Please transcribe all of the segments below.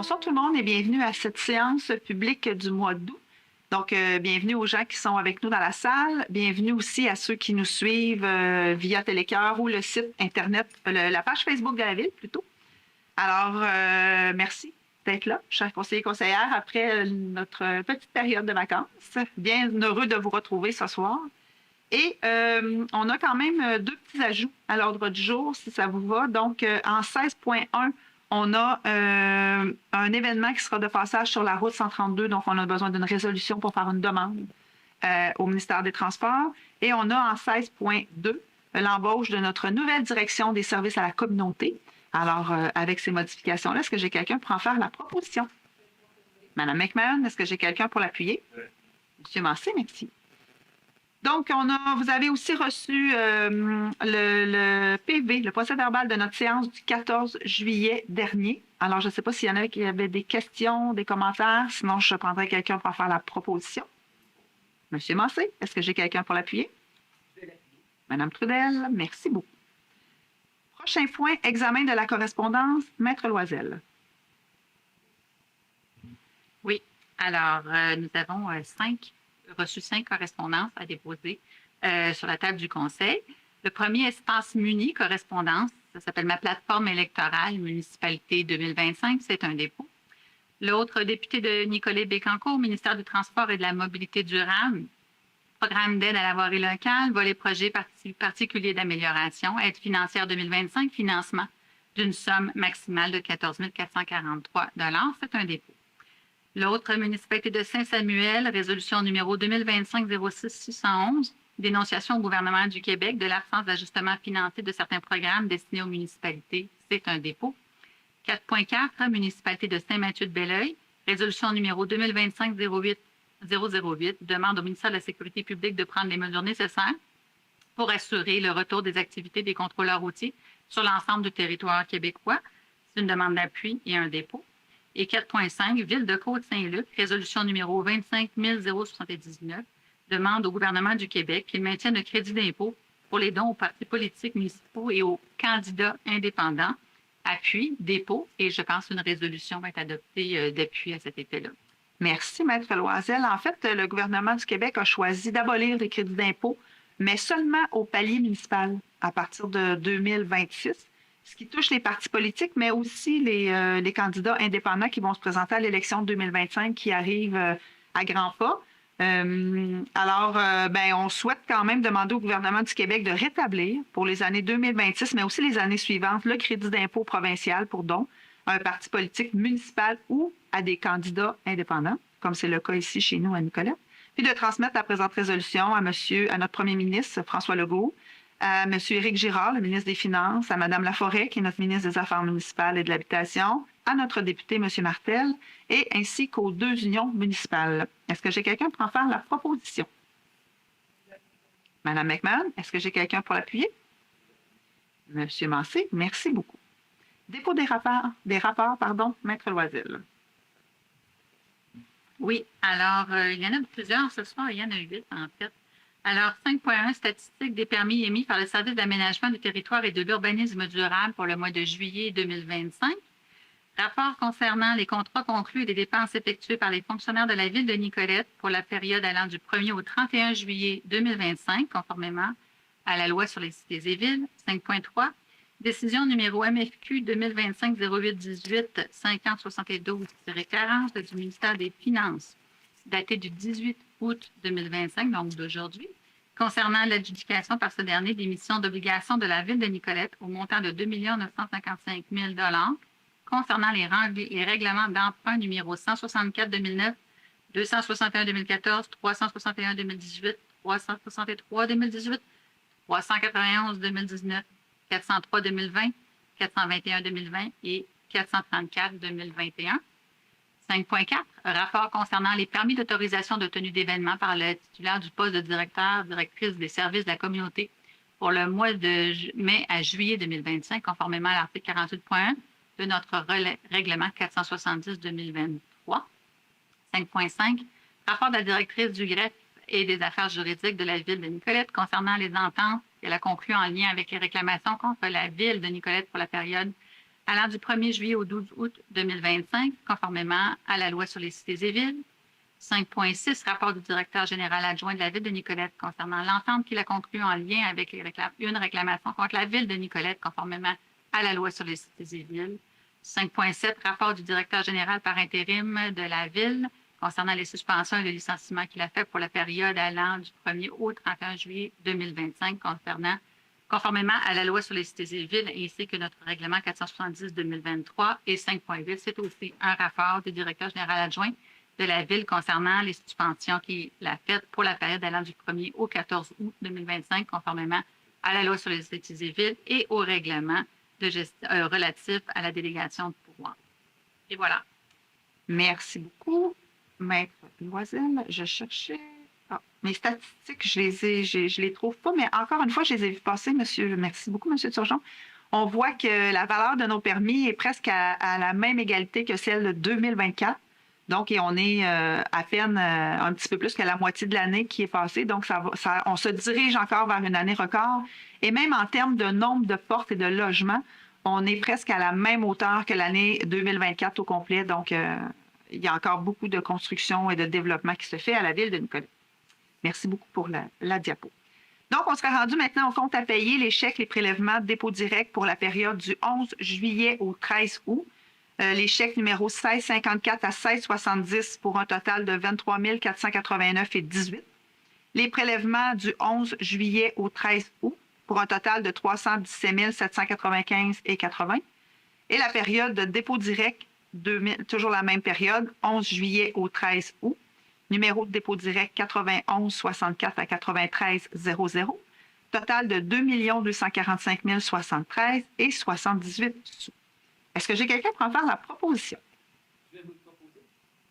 Bonsoir tout le monde et bienvenue à cette séance publique du mois d'août. Donc, bienvenue aux gens qui sont avec nous dans la salle. Bienvenue aussi à ceux qui nous suivent via Télécœur ou le site Internet, la page Facebook de la Ville plutôt. Alors, merci d'être là, chers conseillers et conseillères, après notre petite période de vacances. Bien heureux de vous retrouver ce soir. Et on a quand même deux petits ajouts à l'ordre du jour, si ça vous va. Donc, en 16.1, on a un événement qui sera de passage sur la route 132. Donc, on a besoin d'une résolution pour faire une demande au ministère des Transports. Et on a en 16.2 l'embauche de notre nouvelle direction des services à la communauté. Alors, avec ces modifications-là, est-ce que j'ai quelqu'un pour en faire la proposition? Madame McMahon, est-ce que j'ai quelqu'un pour l'appuyer? Monsieur Massé, merci. Donc, vous avez aussi reçu le PV, le procès-verbal de notre séance du 14 juillet dernier. Alors, je ne sais pas s'il y en a qui avaient des questions, des commentaires. Sinon, je prendrai quelqu'un pour faire la proposition. Monsieur Massé, est-ce que j'ai quelqu'un pour l'appuyer? Madame Trudel, merci beaucoup. Prochain point, examen de la correspondance. Maître Loisel. Oui. Alors, nous avons reçu 5 correspondances à déposer sur la table du Conseil. Le premier, Espace Muni, correspondance. Ça s'appelle Ma plateforme électorale, municipalité 2025. C'est un dépôt. L'autre, député de Nicolet Bécancourt, ministère du Transport et de la Mobilité durable. Programme d'aide à la voirie locale, volet projet particulier d'amélioration, aide financière 2025, financement d'une somme maximale de 14 443 $. C'est un dépôt. L'autre, municipalité de Saint-Samuel, résolution numéro 2025-06-611, dénonciation au gouvernement du Québec de l'absence d'ajustement financier de certains programmes destinés aux municipalités. C'est un dépôt. 4.4, municipalité de Saint-Mathieu-de-Belleuil, résolution numéro 2025-008, demande au ministère de la Sécurité publique de prendre les mesures nécessaires pour assurer le retour des activités des contrôleurs routiers sur l'ensemble du territoire québécois. C'est une demande d'appui et un dépôt. Et 4.5, Ville de Côte-Saint-Luc, résolution numéro 25 079, demande au gouvernement du Québec qu'il maintienne le crédit d'impôt pour les dons aux partis politiques municipaux et aux candidats indépendants. Appui, dépôt, et je pense qu'une résolution va être adoptée d'appui à cet effet-là. Merci, Maître Loisel. En fait, le gouvernement du Québec a choisi d'abolir les crédits d'impôt, mais seulement au palier municipal à partir de 2026. Ce qui touche les partis politiques, mais aussi les candidats indépendants qui vont se présenter à l'élection de 2025 qui arrive à grands pas. On souhaite quand même demander au gouvernement du Québec de rétablir pour les années 2026, mais aussi les années suivantes, le crédit d'impôt provincial pour dons à un parti politique municipal ou à des candidats indépendants, comme c'est le cas ici chez nous à Nicolet, puis de transmettre la présente résolution à notre premier ministre, François Legault, à M. Éric Girard, le ministre des Finances, à Mme Laforêt, qui est notre ministre des Affaires municipales et de l'Habitation, à notre député, M. Martel, et ainsi qu'aux deux unions municipales. Est-ce que j'ai quelqu'un pour en faire la proposition? Mme McMahon, est-ce que j'ai quelqu'un pour l'appuyer? M. Massé, merci beaucoup. Dépôt des rapports, Maître Loisel. Oui, alors, il y en a plusieurs ce soir, il y en a 8 en fait. Alors, 5.1, statistiques des permis émis par le Service d'aménagement du territoire et de l'urbanisme durable pour le mois de juillet 2025. Rapport concernant les contrats conclus et les dépenses effectuées par les fonctionnaires de la Ville de Nicolette pour la période allant du 1er au 31 juillet 2025, conformément à la loi sur les cités et villes. 5.3, décision numéro MFQ 2025-08-18 5072-40 du ministère des Finances, datée du 18 août 2025, donc d'aujourd'hui, concernant l'adjudication par ce dernier des missions d'obligation de la Ville de Nicolette au montant de 2 955 000 $, concernant les règlements d'emprunt numéro 164-2009, 261-2014, 361-2018, 363-2018, 391-2019, 403-2020, 421-2020 et 434-2021. 5.4, rapport concernant les permis d'autorisation de tenue d'événement par le titulaire du poste de directrice des services de la communauté pour le mois de mai à juillet 2025, conformément à l'article 48.1 de notre règlement 470-2023. 5.5, rapport de la directrice du greffe et des affaires juridiques de la Ville de Nicolette concernant les ententes qu'elle a conclues en lien avec les réclamations contre la Ville de Nicolette pour la période allant du 1er juillet au 12 août 2025, conformément à la loi sur les cités et villes. 5.6, rapport du directeur général adjoint de la Ville de Nicolette concernant l'entente qu'il a conclue en lien avec une réclamation contre la Ville de Nicolette, conformément à la loi sur les cités et villes. 5.7, rapport du directeur général par intérim de la Ville concernant les suspensions et le licenciement qu'il a fait pour la période allant du 1er au 31 juillet 2025, conformément à la loi sur les cités et villes, ainsi que notre règlement 470-2023. Et 5.8, c'est aussi un rapport du directeur général adjoint de la Ville concernant les suspensions qu'il a faites pour la période allant du 1er au 14 août 2025, conformément à la loi sur les cités et villes et au règlement relatif à la délégation de pouvoir. Et voilà. Merci beaucoup, Maître Loisel. Je cherchais... mes statistiques, je les trouve pas, mais encore une fois, je les ai vues passer, monsieur. Merci beaucoup, monsieur Turgeon. On voit que la valeur de nos permis est presque à la même égalité que celle de 2024. Donc, et on est à peine un petit peu plus que la moitié de l'année qui est passée. Donc, on se dirige encore vers une année record. Et même en termes de nombre de portes et de logements, on est presque à la même hauteur que l'année 2024 au complet. Donc, il y a encore beaucoup de construction et de développement qui se fait à la Ville de Nicolette. Merci beaucoup pour la diapo. Donc, on serait rendu maintenant au compte à payer les chèques, les prélèvements, dépôt direct pour la période du 11 juillet au 13 août. Les chèques numéros 1654 à 1670 pour un total de 23 489,18. Les prélèvements du 11 juillet au 13 août pour un total de 317 795,80. Et la période de dépôt direct, toujours la même période, 11 juillet au 13 août. Numéro de dépôt direct 91 64 à 93 00. Total de 2 245 073 et 78 sous. Est-ce que j'ai quelqu'un pour en faire la proposition? Je vais vous le proposer.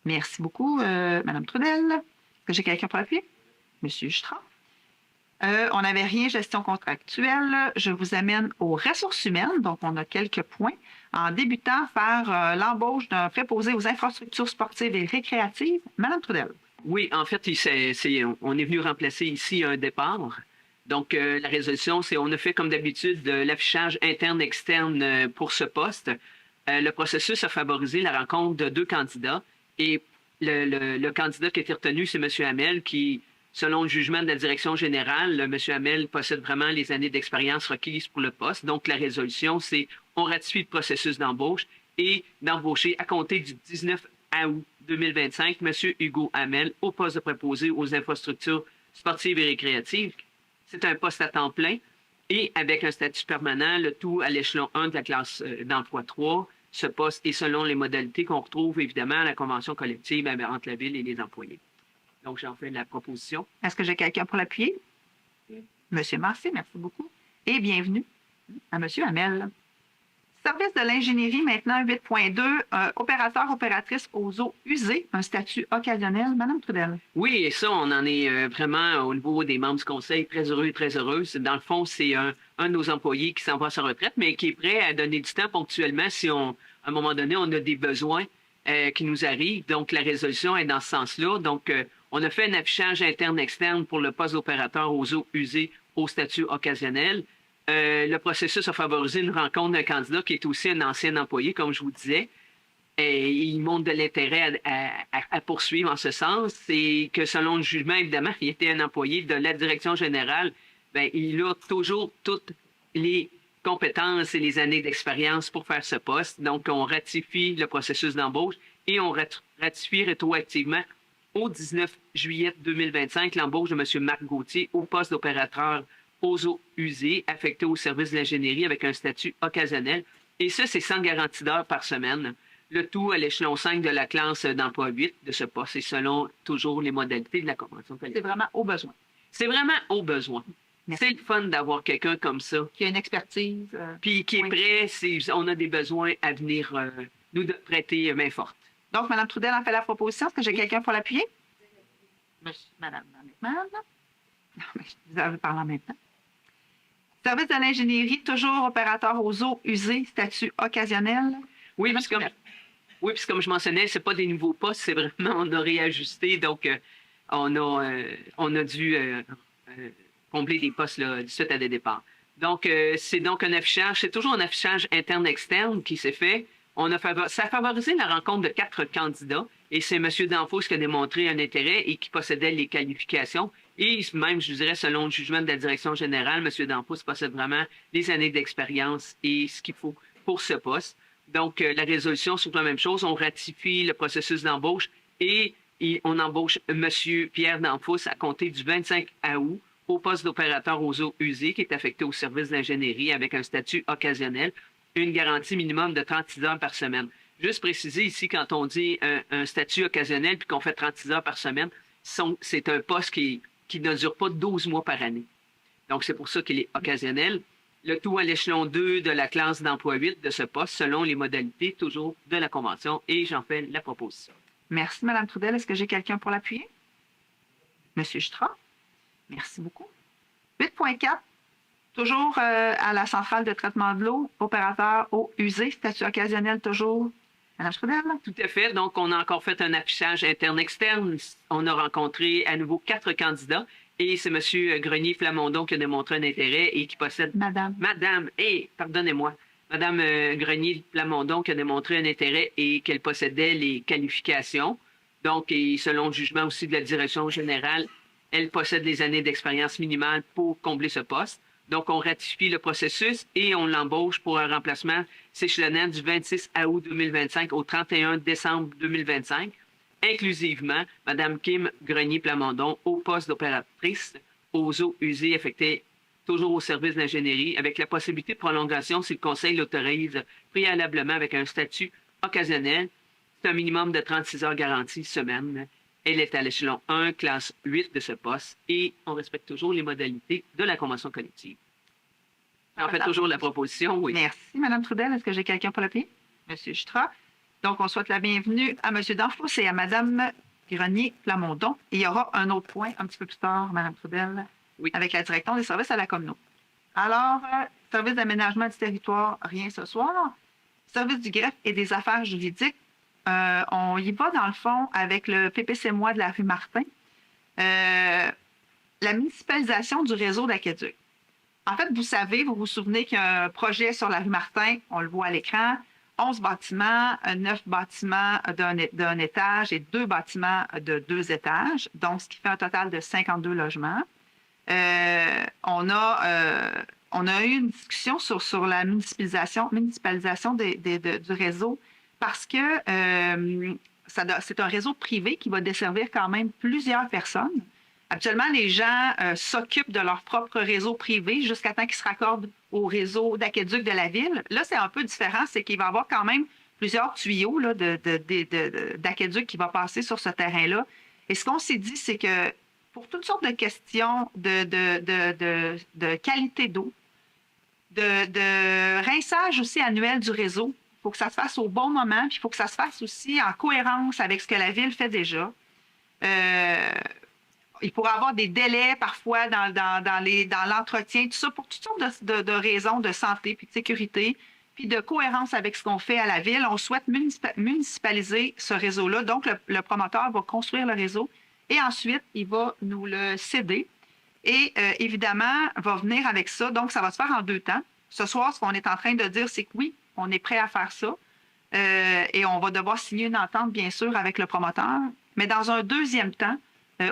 Merci beaucoup, Mme Trudel. Est-ce que j'ai quelqu'un pour appuyer? Monsieur Jutras. On n'avait rien, gestion contractuelle. Je vous amène aux ressources humaines. Donc, on a quelques points. En débutant par l'embauche d'un préposé aux infrastructures sportives et récréatives. Mme Trudel. Oui, en fait, on est venu remplacer ici un départ. Donc, la résolution, c'est on a fait comme d'habitude l'affichage interne-externe pour ce poste. Le processus a favorisé la rencontre de 2 candidats et le candidat qui a été retenu, c'est M. Hamel, qui, selon le jugement de la direction générale, M. Hamel possède vraiment les années d'expérience requises pour le poste. Donc, la résolution, c'est on ratifie le processus d'embauche et d'embaucher à compter du 19 août 2025 M. Hugo Hamel au poste de préposé aux infrastructures sportives et récréatives. C'est un poste à temps plein et avec un statut permanent, le tout à l'échelon 1 de la classe d'emploi 3. Ce poste est selon les modalités qu'on retrouve évidemment à la convention collective entre la Ville et les employés. Donc, j'en fais la proposition. Est-ce que j'ai quelqu'un pour l'appuyer? Oui. Monsieur Marcy, merci beaucoup. Et bienvenue à M. Hamel. Service de l'ingénierie, maintenant, 8.2, opérateur, opératrice aux eaux usées, un statut occasionnel. Madame Trudel. Oui, et ça, on en est vraiment au niveau des membres du Conseil très heureux et très heureuses. Dans le fond, c'est un de nos employés qui s'en va à sa retraite, mais qui est prêt à donner du temps ponctuellement si à un moment donné, on a des besoins qui nous arrivent. Donc, la résolution est dans ce sens-là. Donc, on a fait un affichage interne-externe pour le poste d'opérateur aux eaux usées au statut occasionnel. Le processus a favorisé une rencontre d'un candidat qui est aussi un ancien employé, comme je vous disais. Et il montre de l'intérêt à poursuivre en ce sens. C'est que selon le jugement, évidemment, il était un employé de la direction générale. Bien, il a toujours toutes les compétences et les années d'expérience pour faire ce poste. Donc, on ratifie le processus d'embauche et on ratifie rétroactivement au 19 juillet 2025 l'embauche de M. Marc Gauthier au poste d'opérateur aux eaux usées, affecté au service de l'ingénierie avec un statut occasionnel. Et ça, c'est 100 garanties d'heures par semaine. Le tout à l'échelon 5 de la classe d'emploi 8 de ce poste, et selon toujours les modalités de la convention collective. C'est vraiment au besoin. C'est vraiment au besoin. Merci. C'est le fun d'avoir quelqu'un comme ça. Qui a une expertise. Puis qui est oui. prêt, on a des besoins à venir nous prêter main forte. Donc, Mme Trudel en fait la proposition. Est-ce que j'ai quelqu'un pour l'appuyer? Madame. Non, mais vous avez parlé en même temps. Service de l'ingénierie, toujours opérateur aux eaux usées, statut occasionnel. Oui, puis comme je mentionnais, ce pas des nouveaux postes, c'est vraiment, on a réajusté, donc on a dû combler des postes là, suite à des départs. Donc, c'est donc un affichage, c'est toujours un affichage interne-externe qui s'est fait. Ça a favorisé la rencontre de 4 candidats et c'est M. Danfos qui a démontré un intérêt et qui possédait les qualifications. Et même, je dirais, selon le jugement de la direction générale, M. Danfos possède vraiment les années d'expérience et ce qu'il faut pour ce poste. Donc, la résolution, c'est la même chose. On ratifie le processus d'embauche et on embauche M. Pierre Danfos à compter du 25 août au poste d'opérateur aux eaux usées qui est affecté au service d'ingénierie avec un statut occasionnel, une garantie minimum de 36 heures par semaine. Juste préciser ici, quand on dit un statut occasionnel puis qu'on fait 36 heures par semaine, c'est un poste qui ne dure pas 12 mois par année. Donc, c'est pour ça qu'il est occasionnel. Le tout à l'échelon 2 de la classe d'emploi 8 de ce poste, selon les modalités toujours de la Convention, et j'en fais la proposition. Merci, Mme Trudel. Est-ce que j'ai quelqu'un pour l'appuyer? Monsieur Jutra? Merci beaucoup. 8.4, toujours à la centrale de traitement de l'eau, opérateur eau usée, statut occasionnel toujours. Mme Trudel? Tout à fait. Donc, on a encore fait un affichage interne-externe. On a rencontré à nouveau 4 candidats et c'est M. Grenier-Plamondon qui a démontré un intérêt et qui possède... Madame, pardonnez-moi. Madame Grenier-Plamondon qui a démontré un intérêt et qu'elle possédait les qualifications. Donc, et selon le jugement aussi de la direction générale, elle possède les années d'expérience minimale pour combler ce poste. Donc, on ratifie le processus et on l'embauche pour un remplacement s'échelonnant du 26 août 2025 au 31 décembre 2025, inclusivement Mme Kim Grenier-Plamondon au poste d'opératrice aux eaux usées affectées toujours au service d'ingénierie, avec la possibilité de prolongation si le Conseil l'autorise préalablement avec un statut occasionnel. C'est un minimum de 36 heures garanties semaine. Elle est à l'échelon 1, classe 8 de ce poste, et on respecte toujours les modalités de la convention collective. On fait toujours la proposition, oui. merci, Mme Trudel. Est-ce que j'ai quelqu'un pour l'appuyer? Monsieur Jutra. Donc, on souhaite la bienvenue à M. Danfos et à Mme Grenier-Plamondon. Il y aura un autre point un petit peu plus tard, Mme Trudel, Oui. avec la direction des services à la communauté. Alors, service d'aménagement du territoire, rien ce soir. Service du greffe et des affaires juridiques, on y va dans le fond avec le PPC-moi de la rue Martin. La municipalisation du réseau d'aqueduc. En fait, vous vous souvenez qu'il y a un projet sur la rue Martin, on le voit à l'écran, 11 bâtiments, 9 bâtiments d'un étage et 2 bâtiments de 2 étages, donc ce qui fait un total de 52 logements. On a eu une discussion sur la municipalisation du réseau parce que c'est un réseau privé qui va desservir quand même plusieurs personnes. Actuellement, les gens s'occupent de leur propre réseau privé jusqu'à temps qu'ils se raccordent au réseau d'aqueduc de la ville. Là, c'est un peu différent, c'est qu'il va y avoir quand même plusieurs tuyaux là, d'aqueduc qui vont passer sur ce terrain-là. Et ce qu'on s'est dit, c'est que pour toutes sortes de questions de qualité d'eau, de rinçage aussi annuel du réseau, il faut que ça se fasse au bon moment, puis il faut que ça se fasse aussi en cohérence avec ce que la ville fait déjà. Il pourrait y avoir des délais parfois dans l'entretien, tout ça pour toutes sortes de raisons de santé puis de sécurité, puis de cohérence avec ce qu'on fait à la ville. On souhaite municipaliser ce réseau-là. Donc, le promoteur va construire le réseau et ensuite, il va nous le céder et évidemment, va venir avec ça. Donc, ça va se faire en 2 temps. Ce soir, ce qu'on est en train de dire, c'est que oui, on est prêt à faire ça et on va devoir signer une entente, bien sûr, avec le promoteur. Mais dans un deuxième temps,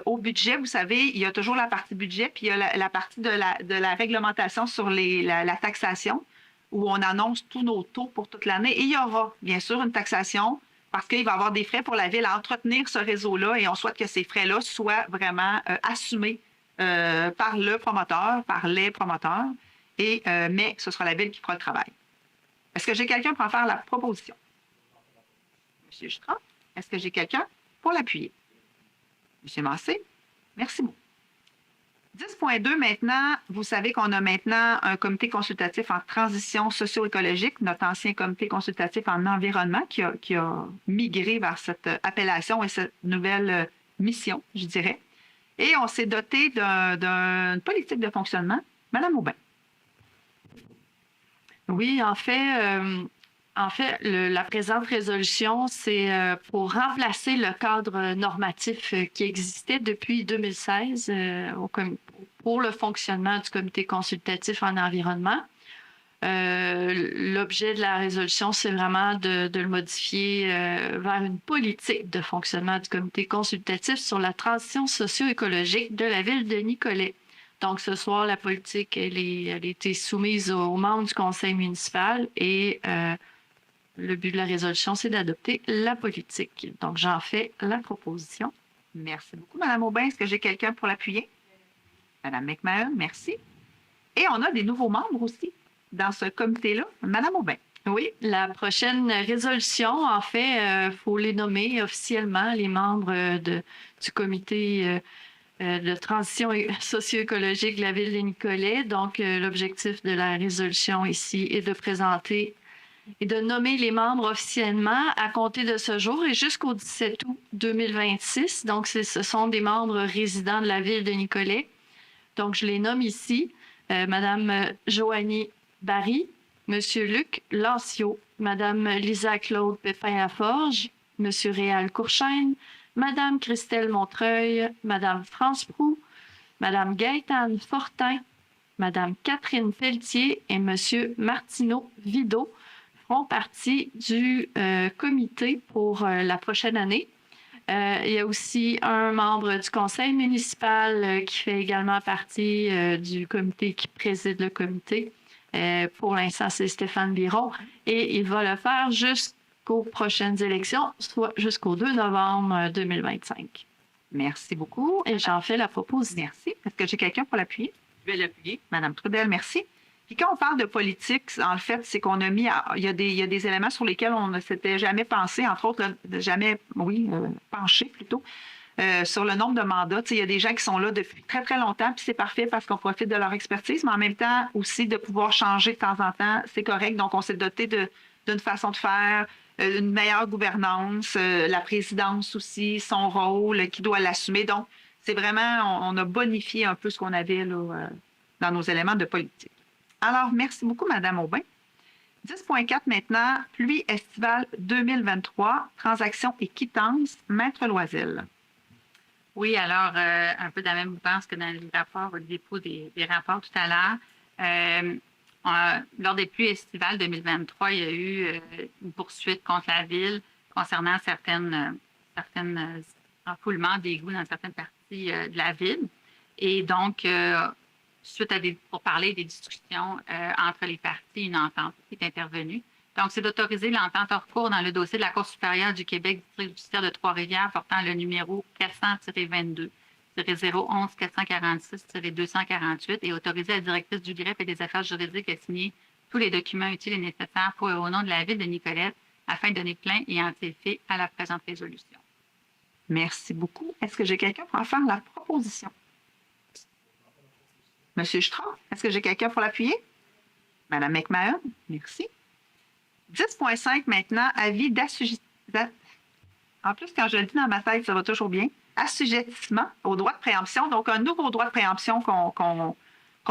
au budget, vous savez, il y a toujours la partie budget, puis il y a la partie de la réglementation sur la taxation, où on annonce tous nos taux pour toute l'année. Et il y aura, bien sûr, une taxation, parce qu'il va y avoir des frais pour la ville à entretenir ce réseau-là, et on souhaite que ces frais-là soient vraiment assumés par le promoteur, par les promoteurs, mais ce sera la ville qui fera le travail. Est-ce que j'ai quelqu'un pour en faire la proposition? M. Jutra, est-ce que j'ai quelqu'un pour l'appuyer? M. Massé, merci beaucoup. 10.2 maintenant, vous savez qu'on a maintenant un comité consultatif en transition socio-écologique, notre ancien comité consultatif en environnement qui a migré vers cette appellation et cette nouvelle mission, je dirais. Et on s'est doté d'une politique de fonctionnement. Madame Aubin. Oui, en fait, En fait, la présente résolution, c'est pour remplacer le cadre normatif qui existait depuis 2016 pour le fonctionnement du comité consultatif en environnement. L'objet de la résolution, c'est vraiment de le modifier vers une politique de fonctionnement du comité consultatif sur la transition socio-écologique de la ville de Nicolet. Donc, ce soir, la politique, elle a été soumise aux membres du conseil municipal et le but de la résolution, c'est d'adopter la politique. Donc, j'en fais la proposition. Merci beaucoup, Mme Aubin. Est-ce que j'ai quelqu'un pour l'appuyer? Mme McMahon, merci. Et on a des nouveaux membres aussi dans ce comité-là. Mme Aubin. Oui, la prochaine résolution, en fait, il faut les nommer officiellement, les membres du comité de transition socio-écologique de la ville de Nicolet. Donc, l'objectif de la résolution ici est de présenter et de nommer les membres officiellement à compter de ce jour et jusqu'au 17 août 2026. Donc, ce sont des membres résidents de la ville de Nicolet. Donc, je les nomme ici. Madame Joanie Barry, Monsieur Luc Lancio, Madame Lisa-Claude Pépin-Laforge, Monsieur Réal Courchaine, Madame Christelle Montreuil, Madame France Proux, Madame Gaëtane Fortin, Madame Catherine Pelletier et Monsieur Martineau Vidot font partie du comité pour la prochaine année. Il y a aussi un membre du conseil municipal qui fait également partie du comité, qui préside le comité. Pour l'instant, c'est Stéphane Biron et il va le faire jusqu'aux prochaines élections, soit jusqu'au 2 novembre 2025. Merci beaucoup. Et j'en fais la proposition. Merci. Est-ce que j'ai quelqu'un pour l'appuyer? Je vais l'appuyer. Madame Trudel, merci. Puis quand on parle de politique, en fait, c'est qu'on a mis, il y a des éléments sur lesquels on ne s'était jamais pensé, entre autres, penché plutôt, sur le nombre de mandats. Il y a des gens qui sont là depuis très, très longtemps, puis c'est parfait parce qu'on profite de leur expertise, mais en même temps aussi de pouvoir changer de temps en temps, c'est correct. Donc, on s'est doté d'une façon de faire, une meilleure gouvernance, la présidence aussi, son rôle, qui doit l'assumer. Donc, c'est vraiment, on a bonifié un peu ce qu'on avait là, dans nos éléments de politique. Alors, merci beaucoup, Mme Aubin. 10.4 maintenant, pluie estivale 2023, transactions et quittances, Maître Loisel. Oui, alors, un peu de la même mouvance que dans le rapport, le dépôt des rapports tout à l'heure. Lors des pluies estivales 2023, il y a eu une poursuite contre la ville concernant certaines enfoulements d'égouts dans certaines parties de la ville. Et donc, suite pour parler des discussions entre les parties, une entente qui est intervenue. Donc, c'est d'autoriser l'entente hors cours dans le dossier de la Cour supérieure du Québec, district judiciaire de Trois-Rivières, portant le numéro 400-22-011-446-248 et autoriser la directrice du greffe et des affaires juridiques à signer tous les documents utiles et nécessaires pour et au nom de la ville de Nicolette afin de donner plein et entier effet à la présente résolution. Merci beaucoup. Est-ce que j'ai quelqu'un pour en faire la proposition? Monsieur Strauss, est-ce que j'ai quelqu'un pour l'appuyer? Madame McMahon, merci. 10.5 maintenant, avis d'assujettissement. En plus, quand je le dis dans ma tête, ça va toujours bien. Assujettissement au droit de préemption. Donc, un nouveau droit de préemption qu'on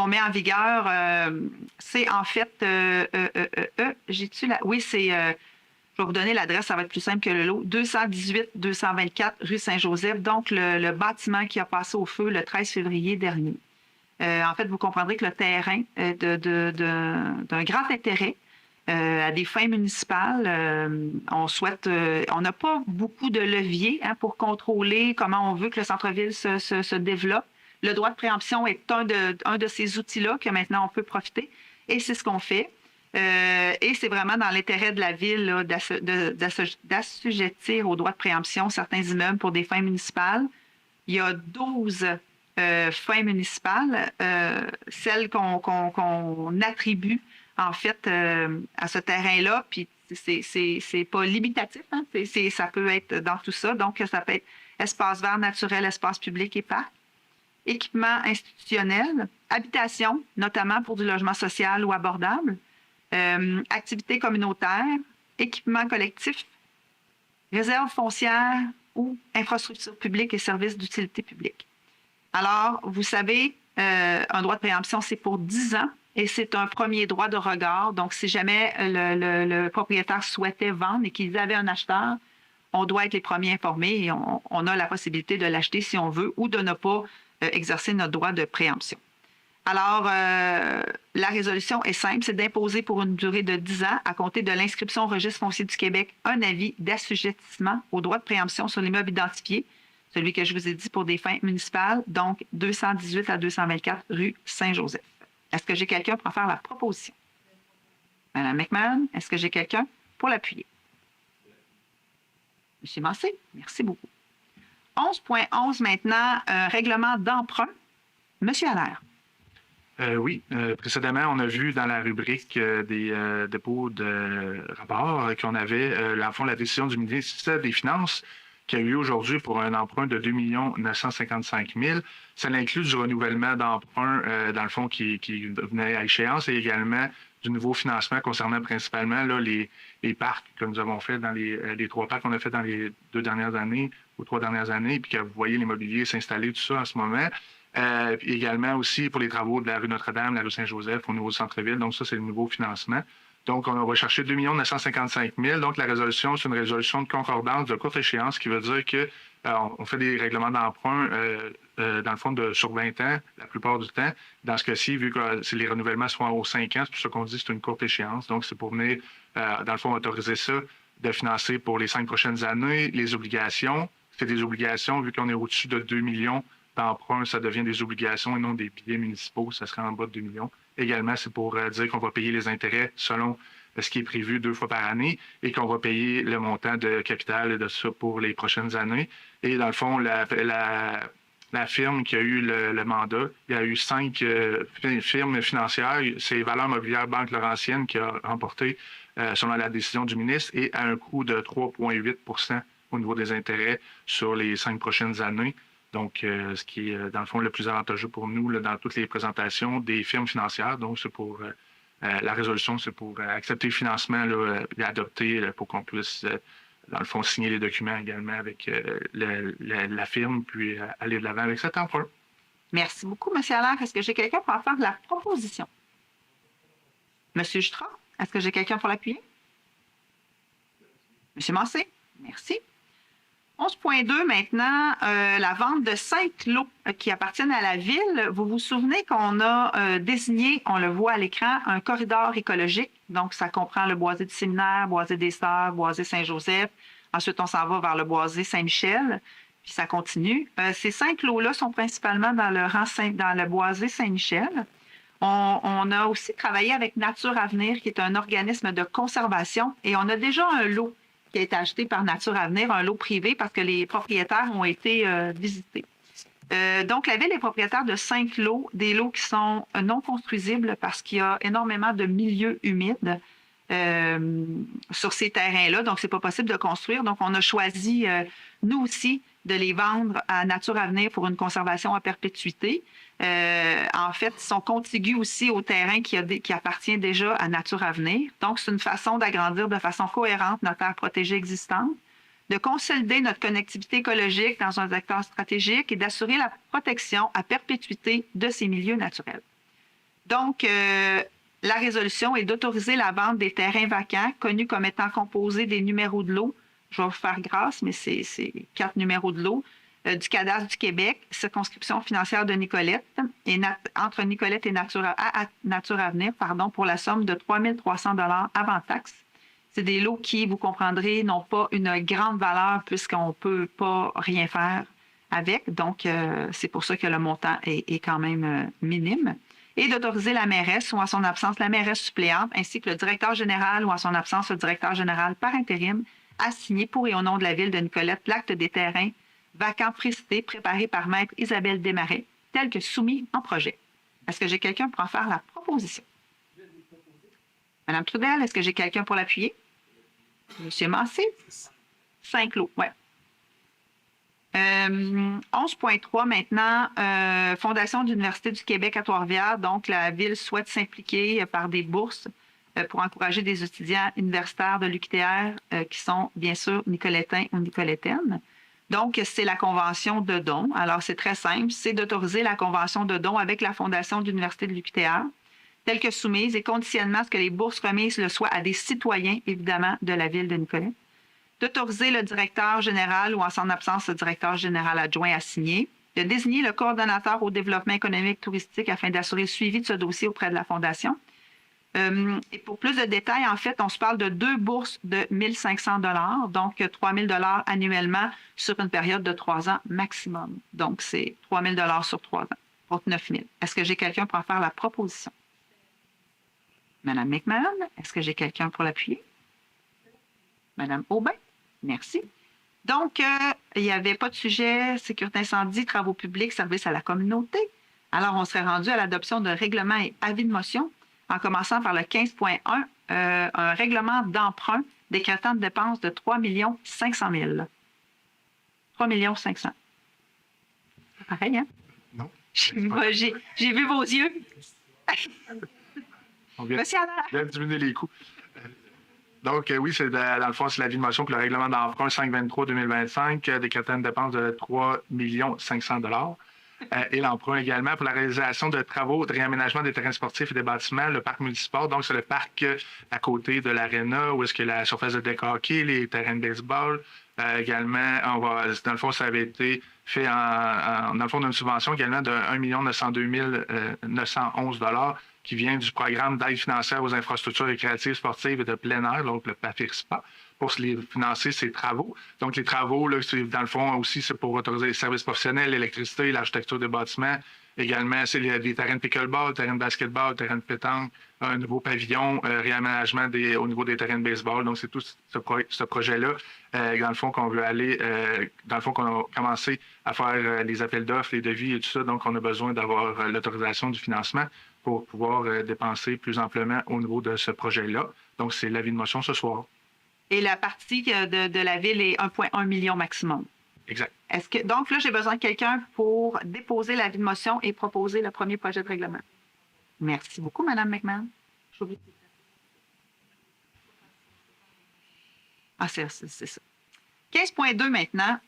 met en vigueur, c'est en fait, oui, c'est, je vais vous donner l'adresse, ça va être plus simple que le lot, 218-224 rue Saint-Joseph, donc le bâtiment qui a passé au feu le 13 février dernier. En fait, vous comprendrez que le terrain d'un grand intérêt à des fins municipales, on n'a pas beaucoup de leviers pour contrôler comment on veut que le centre-ville se développe. Le droit de préemption est un de ces outils-là que maintenant on peut profiter et c'est ce qu'on fait. Et c'est vraiment dans l'intérêt de la ville d'assujettir au droit de préemption certains immeubles pour des fins municipales. Il y a 12 fins municipales, celles qu'on attribue en fait à ce terrain-là, puis c'est pas limitatif, ça peut être dans tout ça, donc ça peut être espace vert naturel, espace public et parc, équipement institutionnel, habitation, notamment pour du logement social ou abordable, activités communautaires, équipement collectif, réserve foncière ou infrastructures publiques et services d'utilité publique. Alors, vous savez, un droit de préemption, c'est pour 10 ans. et c'est un premier droit de regard. Donc, si jamais le propriétaire souhaitait vendre et qu'ils avaient un acheteur, on doit être les premiers informés et on a la possibilité de l'acheter si on veut ou de ne pas exercer notre droit de préemption. Alors, la résolution est simple, c'est d'imposer pour une durée de 10 ans, à compter de l'inscription au Registre foncier du Québec, un avis d'assujettissement au droit de préemption sur l'immeuble identifié, celui que je vous ai dit pour des fins municipales, donc 218 à 224 rue Saint-Joseph. Est-ce que j'ai quelqu'un pour en faire la proposition? Madame McMahon, est-ce que j'ai quelqu'un pour l'appuyer? Monsieur Massé, merci beaucoup. 11.11 maintenant, règlement d'emprunt. Monsieur Allaire. Oui, précédemment, on a vu dans la rubrique des dépôts de rapports qu'on avait, en fond, la décision du ministère des Finances qui a eu aujourd'hui pour un emprunt de 2 955 000. Ça inclut du renouvellement d'emprunt, dans le fond, qui venait à échéance et également du nouveau financement concernant principalement là, les parcs que nous avons fait dans les 3 parcs qu'on a fait dans les 2 dernières années ou 3 dernières années, puis que vous voyez l'immobilier s'installer, tout ça en ce moment. Puis également aussi pour les travaux de la rue Notre-Dame, la rue Saint-Joseph au niveau du centre-ville. Donc ça, c'est le nouveau financement. Donc, on va chercher 2 955 000. Donc, la résolution, c'est une résolution de concordance de courte échéance qui veut dire que on fait des règlements d'emprunt dans le fond sur 20 ans, la plupart du temps. Dans ce cas-ci, vu que les renouvellements sont aux 5 ans, c'est pour ça qu'on dit que c'est une courte échéance. Donc, c'est pour venir, dans le fond, autoriser ça, de financer pour les 5 prochaines années. Les obligations, c'est des obligations, vu qu'on est au-dessus de 2 millions d'emprunts, ça devient des obligations et non des billets municipaux, ça serait en bas de 2 millions. Également, c'est pour dire qu'on va payer les intérêts selon ce qui est prévu 2 fois par année et qu'on va payer le montant de capital de ça pour les prochaines années. Et dans le fond, la firme qui a eu le mandat, il y a eu 5 firmes financières. C'est Valeurs Mobilières Banque Laurentienne qui a remporté selon la décision du ministre et à un coût de 3,8 % au niveau des intérêts sur les 5 prochaines années. Donc, ce qui est, dans le fond, le plus avantageux pour nous là, dans toutes les présentations des firmes financières. Donc, c'est pour la résolution, c'est pour accepter le financement là, et adopter là, pour qu'on puisse, dans le fond, signer les documents également avec la firme, puis aller de l'avant avec cet emprunt. Merci beaucoup, M. Allaire. Est-ce que j'ai quelqu'un pour en faire de la proposition? M. Jutras, est-ce que j'ai quelqu'un pour l'appuyer? M. Massé, merci. 11.2 maintenant, la vente de 5 lots qui appartiennent à la ville. Vous vous souvenez qu'on a désigné, on le voit à l'écran, un corridor écologique. Donc, ça comprend le boisé du Séminaire, boisé des Sœurs, boisé Saint-Joseph. Ensuite, on s'en va vers le boisé Saint-Michel, puis ça continue. Ces 5 lots-là sont principalement dans le boisé Saint-Michel. On a aussi travaillé avec Nature Avenir, qui est un organisme de conservation, et on a déjà un lot qui a été acheté par Nature Avenir, un lot privé, parce que les propriétaires ont été visités. Donc, la ville est propriétaire de 5 lots, des lots qui sont non construisibles parce qu'il y a énormément de milieux humides sur ces terrains-là. Donc, ce n'est pas possible de construire. Donc, on a choisi, nous aussi, de les vendre à Nature Avenir pour une conservation à perpétuité. En fait, ils sont contigus aussi au terrain qui appartient déjà à Nature Avenir. Donc, c'est une façon d'agrandir de façon cohérente notre aire protégée existante, de consolider notre connectivité écologique dans un secteur stratégique et d'assurer la protection à perpétuité de ces milieux naturels. Donc, la résolution est d'autoriser la vente des terrains vacants, connus comme étant composés des numéros de lot. Je vais vous faire grâce, mais c'est 4 numéros de lot. Du cadastre du Québec, circonscription financière de Nicolette, et entre Nicolette et Nature Avenir, pour la somme de 3 300 $ avant taxe. C'est des lots qui, vous comprendrez, n'ont pas une grande valeur puisqu'on ne peut pas rien faire avec. Donc, c'est pour ça que le montant est quand même minime. Et d'autoriser la mairesse ou en son absence la mairesse suppléante, ainsi que le directeur général ou en son absence le directeur général par intérim, à signer pour et au nom de la ville de Nicolette l'acte des terrains vacants précités préparé par Maître Isabelle Desmarais, tel que soumis en projet. Est-ce que j'ai quelqu'un pour en faire la proposition? Madame Trudel, est-ce que j'ai quelqu'un pour l'appuyer? Monsieur Massé? 5 lots, oui. 11.3 maintenant, Fondation de l'Université du Québec à Trois-Rivières. Donc, la ville souhaite s'impliquer par des bourses pour encourager des étudiants universitaires de l'UQTR qui sont, bien sûr, nicolétains ou nicolétaines. Donc, c'est la convention de don. Alors, c'est très simple. C'est d'autoriser la convention de don avec la Fondation de l'Université de l'UQTR. telles que soumises et conditionnement à ce que les bourses remises le soient à des citoyens, évidemment, de la ville de Nicolet. D'autoriser le directeur général ou en son absence le directeur général adjoint à signer. De désigner le coordonnateur au développement économique touristique afin d'assurer le suivi de ce dossier auprès de la Fondation. Et pour plus de détails, en fait, on se parle de 2 bourses de 1 500 $, donc 3 000 $ annuellement sur une période de 3 ans maximum. Donc, c'est 3 000 $ sur 3 ans pour 9 000. Est-ce que j'ai quelqu'un pour en faire la proposition? Madame McMahon, est-ce que j'ai quelqu'un pour l'appuyer? Madame Aubin, merci. Donc, il n'y avait pas de sujet sécurité incendie, travaux publics, services à la communauté. Alors, on serait rendu à l'adoption de règlements et avis de motion, en commençant par le 15.1, un règlement d'emprunt décrétant de dépenses de 3 500 000. 3 500 000. Pareil, hein? Non. J'ai vu vos yeux. On vient Monsieur Allaire. de diminuer les coûts. Donc, oui, c'est dans le fond, c'est l'avis de motion pour le règlement d'emprunt 523-2025, décrétant une dépense de 3 500 $. Et l'emprunt également pour la réalisation de travaux de réaménagement des terrains sportifs et des bâtiments, le parc municipal. Donc, c'est le parc à côté de l'aréna où est-ce que la surface de deck hockey, les terrains de baseball. Également, dans le fond, ça avait été fait dans le fond d'une subvention également de 1 902 911 $ qui vient du programme d'aide financière aux infrastructures récréatives, sportives et de plein air, donc le PAFIRSPA, pour financer ces travaux. Donc, les travaux, là, dans le fond, aussi, c'est pour autoriser les services professionnels, l'électricité, l'architecture des bâtiments. Également, c'est des terrains de pickleball, terrains de basketball, terrains de pétanque, un nouveau pavillon, réaménagement au niveau des terrains de baseball. Donc, c'est tout ce projet-là, dans le fond, qu'on veut aller, dans le fond, qu'on a commencé à faire les appels d'offres, les devis et tout ça. Donc, on a besoin d'avoir l'autorisation du financement pour pouvoir dépenser plus amplement au niveau de ce projet-là. Donc, c'est l'avis de motion ce soir. Et la partie de la ville est 1,1 million maximum. Exact. Donc là, j'ai besoin de quelqu'un pour déposer l'avis de motion et proposer le premier projet de règlement. Merci beaucoup, Mme McMahon. J'oublie. Ah, c'est ça. 15.2 maintenant.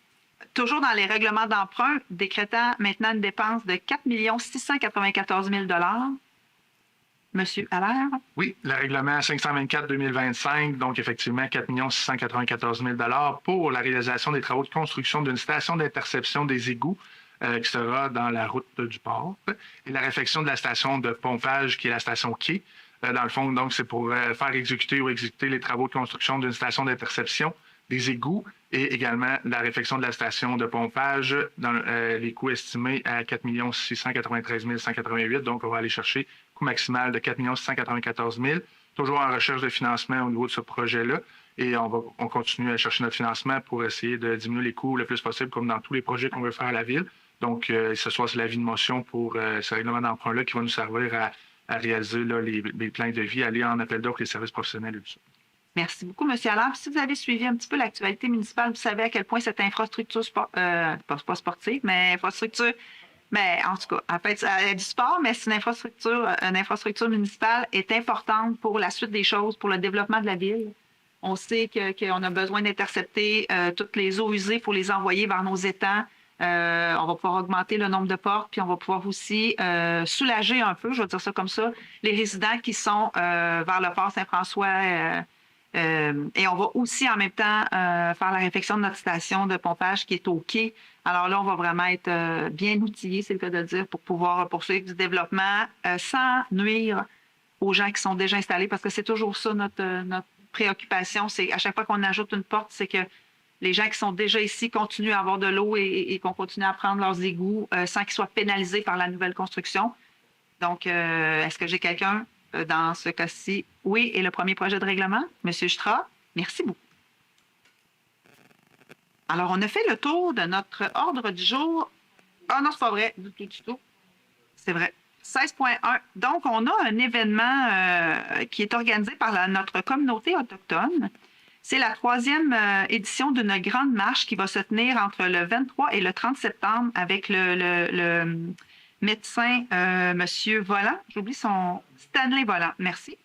Toujours dans les règlements d'emprunt, décrétant maintenant une dépense de 4 694 000 $. Monsieur Allaire? Oui, le règlement 524-2025, donc effectivement 4 694 000 $ pour la réalisation des travaux de construction d'une station d'interception des égouts qui sera dans la route du port et la réfection de la station de pompage qui est la station quai. Dans le fond, donc, c'est pour faire exécuter les travaux de construction d'une station d'interception des égouts et également la réfection de la station de pompage dans les coûts estimés à 4 693 188. Donc, on va aller chercher coût maximal de 4 694 000, toujours en recherche de financement au niveau de ce projet-là. Et on continue à chercher notre financement pour essayer de diminuer les coûts le plus possible, comme dans tous les projets qu'on veut faire à la ville. Donc, ce soir, c'est l'avis de motion pour ce règlement d'emprunt-là qui va nous servir à réaliser là, les plans de vie, aller en appel d'offres, les services professionnels et tout ça. Merci beaucoup, M. Allard. Si vous avez suivi un petit peu l'actualité municipale, vous savez à quel point cette infrastructure, pas sportive, mais infrastructure, mais en tout cas, en fait, elle a du sport, mais c'est une infrastructure municipale est importante pour la suite des choses, pour le développement de la ville. On sait qu'on a besoin d'intercepter toutes les eaux usées pour les envoyer vers nos étangs. On va pouvoir augmenter le nombre de portes, puis on va pouvoir aussi soulager un peu, je vais dire ça comme ça, les résidents qui sont vers le port Saint-François. Et on va aussi en même temps faire la réfection de notre station de pompage qui est au quai. Alors là, on va vraiment être bien outillés, c'est le cas de le dire, pour pouvoir poursuivre du développement sans nuire aux gens qui sont déjà installés, parce que c'est toujours ça notre préoccupation. C'est à chaque fois qu'on ajoute une porte, c'est que les gens qui sont déjà ici continuent à avoir de l'eau et qu'on continue à prendre leurs égouts sans qu'ils soient pénalisés par la nouvelle construction. Donc, est-ce que j'ai quelqu'un dans ce cas-ci? Oui, et le premier projet de règlement? Monsieur Stra, merci beaucoup. Alors, on a fait le tour de notre ordre du jour. Ah non, c'est pas vrai, du tout. C'est vrai. 16.1. Donc, on a un événement qui est organisé par notre communauté autochtone. C'est la 3e édition d'une grande marche qui va se tenir entre le 23 et le 30 septembre avec le médecin Monsieur Volant. J'oublie son... Stanley Volant, merci.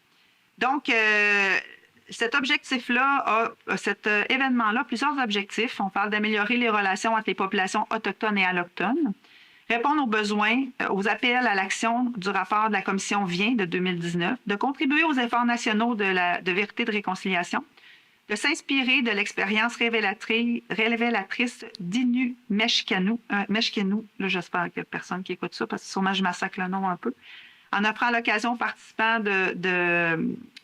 Donc, cet objectif-là, cet événement-là, plusieurs objectifs. On parle d'améliorer les relations entre les populations autochtones et allochtones, répondre aux besoins, aux appels à l'action du rapport de la commission Vien de 2019, de contribuer aux efforts nationaux de vérité et de réconciliation, de s'inspirer de l'expérience révélatrice d'Inu Meshkenou. Meshkenou, là, j'espère qu'il n'y a personne qui écoute ça, parce que sûrement je massacre le nom un peu, en offrant l'occasion aux participants de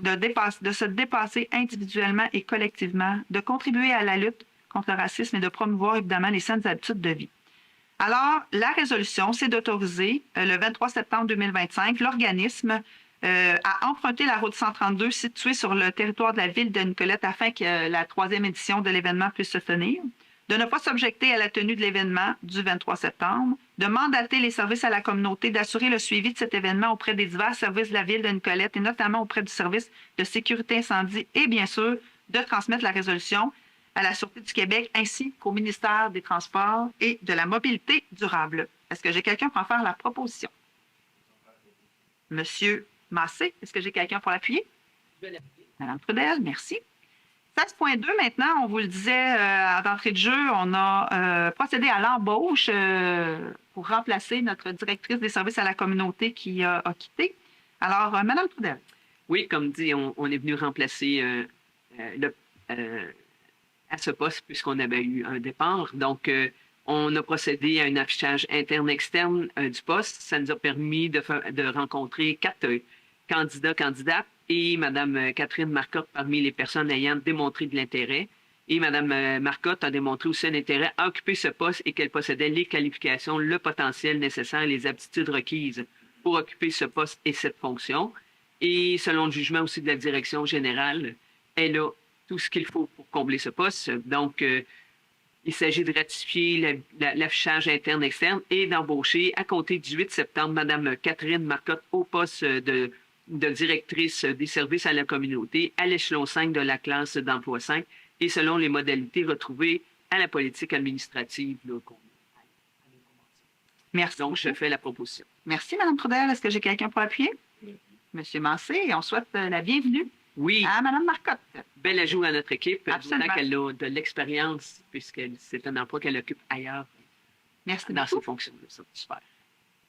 se dépasser individuellement et collectivement, de contribuer à la lutte contre le racisme et de promouvoir évidemment les saines habitudes de vie. Alors, la résolution, c'est d'autoriser le 23 septembre 2025 l'organisme à emprunter la route 132 située sur le territoire de la ville de Nicolette afin que la 3e édition de l'événement puisse se tenir, de ne pas s'objecter à la tenue de l'événement du 23 septembre, de mandater les services à la communauté d'assurer le suivi de cet événement auprès des divers services de la ville de Nicolette et notamment auprès du service de sécurité incendie et bien sûr de transmettre la résolution à la Sûreté du Québec ainsi qu'au ministère des Transports et de la Mobilité durable. Est-ce que j'ai quelqu'un pour en faire la proposition? Monsieur Massé, est-ce que j'ai quelqu'un pour l'appuyer? Madame Trudel, merci. 16.2, maintenant, on vous le disait d'entrée de jeu, on a procédé à l'embauche pour remplacer notre directrice des services à la communauté qui a quitté. Alors, Madame Trudel. Oui, comme dit, on est venu remplacer à ce poste puisqu'on avait eu un départ. Donc, on a procédé à un affichage interne-externe du poste. Ça nous a permis de rencontrer 4 candidates et Mme Catherine Marcotte parmi les personnes ayant démontré de l'intérêt. Et Mme Marcotte a démontré aussi un intérêt à occuper ce poste et qu'elle possédait les qualifications, le potentiel nécessaire et les aptitudes requises pour occuper ce poste et cette fonction. Et selon le jugement aussi de la direction générale, elle a tout ce qu'il faut pour combler ce poste. Donc, il s'agit de ratifier l'affichage interne-externe et d'embaucher à compter du 8 septembre Mme Catherine Marcotte au poste de directrice des services à la communauté à l'échelon 5 de la classe d'emploi 5 et selon les modalités retrouvées à la politique administrative. Merci. Donc, je fais la proposition. Merci, Mme Trudel. Est-ce que j'ai quelqu'un pour appuyer? Oui. Monsieur Massé, et on souhaite la bienvenue Oui. à Mme Marcotte. Bel ajout à notre équipe. Absolument. Qu'elle a de l'expérience, puisque c'est un emploi qu'elle occupe ailleurs. Merci dans beaucoup. ses fonctions. C'est super.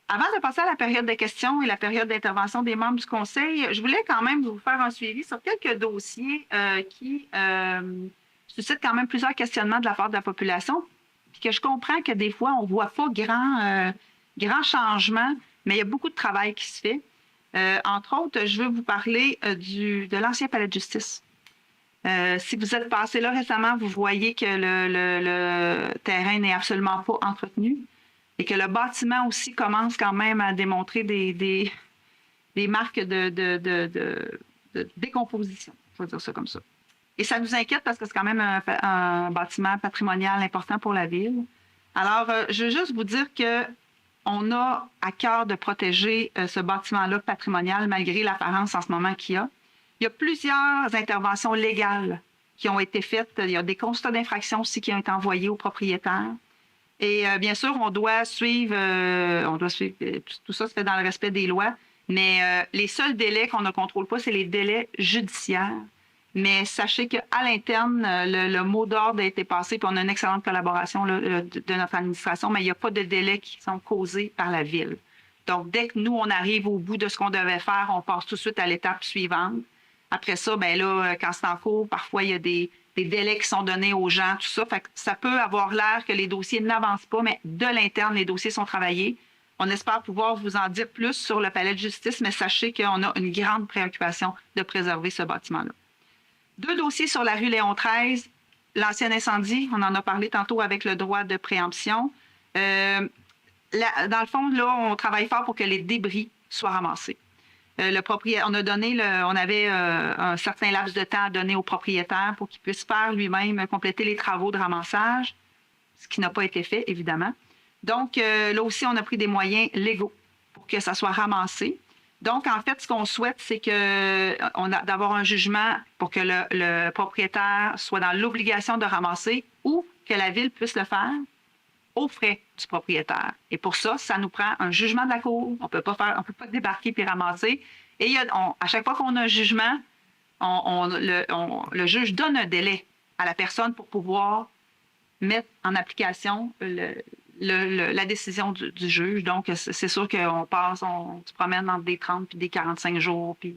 Avant de passer à la période de questions et la période d'intervention des membres du Conseil, je voulais quand même vous faire un suivi sur quelques dossiers qui suscitent quand même plusieurs questionnements de la part de la population, puis que je comprends que des fois, on ne voit pas grand changement, mais il y a beaucoup de travail qui se fait. Entre autres, je veux vous parler de l'ancien palais de justice. Si vous êtes passé là récemment, vous voyez que le terrain n'est absolument pas entretenu et que le bâtiment aussi commence quand même à démontrer des marques de décomposition, je vais dire ça comme ça. Et ça nous inquiète parce que c'est quand même un bâtiment patrimonial important pour la ville. Alors, je veux juste vous dire qu'on a à cœur de protéger ce bâtiment-là patrimonial malgré l'apparence en ce moment qu'il y a. Il y a plusieurs interventions légales qui ont été faites. Il y a des constats d'infraction aussi qui ont été envoyés aux propriétaires. Et bien sûr, on doit suivre, tout ça se fait dans le respect des lois, mais les seuls délais qu'on ne contrôle pas, c'est les délais judiciaires. Mais sachez qu'à l'interne, le mot d'ordre a été passé, puis on a une excellente collaboration de notre administration, mais il n'y a pas de délais qui sont causés par la Ville. Donc, dès que nous, on arrive au bout de ce qu'on devait faire, on passe tout de suite à l'étape suivante. Après ça, ben là, quand c'est en cours, parfois, il y a des délais qui sont donnés aux gens, tout ça. Fait que ça peut avoir l'air que les dossiers n'avancent pas, mais de l'interne, les dossiers sont travaillés. On espère pouvoir vous en dire plus sur le palais de justice, mais sachez qu'on a une grande préoccupation de préserver ce bâtiment-là. 2 dossiers sur la rue Léon XIII, l'ancien incendie, on en a parlé tantôt avec le droit de préemption. Dans le fond, là, on travaille fort pour que les débris soient ramassés. On avait un certain laps de temps à donner au propriétaire pour qu'il puisse faire lui-même compléter les travaux de ramassage, ce qui n'a pas été fait, évidemment. Donc, là aussi, on a pris des moyens légaux pour que ça soit ramassé. Donc, en fait, ce qu'on souhaite, c'est d'avoir un jugement pour que le propriétaire soit dans l'obligation de ramasser ou que la Ville puisse le faire aux frais du propriétaire. Et pour ça, ça nous prend un jugement de la Cour. On peut pas débarquer puis ramasser. Et à chaque fois qu'on a un jugement, le juge donne un délai à la personne pour pouvoir mettre en application la décision du juge. Donc, c'est sûr qu'on on se promène entre des 30 puis des 45 jours. Puis,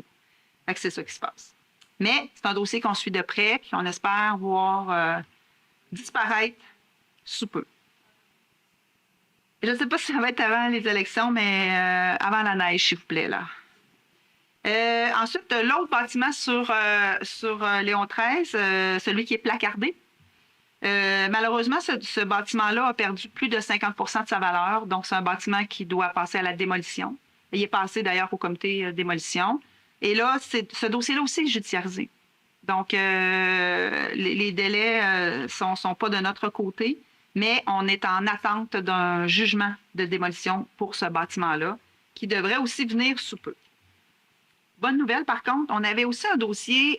fait que c'est ça qui se passe. Mais c'est un dossier qu'on suit de près, puis on espère voir disparaître sous peu. Je ne sais pas si ça va être avant les élections, mais avant la neige, s'il vous plaît, là. Ensuite, l'autre bâtiment sur Léon XIII, celui qui est placardé. Malheureusement, ce bâtiment-là a perdu plus de 50 de sa valeur. Donc, c'est un bâtiment qui doit passer à la démolition. Il est passé d'ailleurs au comité de démolition. Et là, ce dossier-là aussi est judiciarisé. Donc, les délais sont pas de notre côté, mais on est en attente d'un jugement de démolition pour ce bâtiment-là, qui devrait aussi venir sous peu. Bonne nouvelle, par contre, on avait aussi un dossier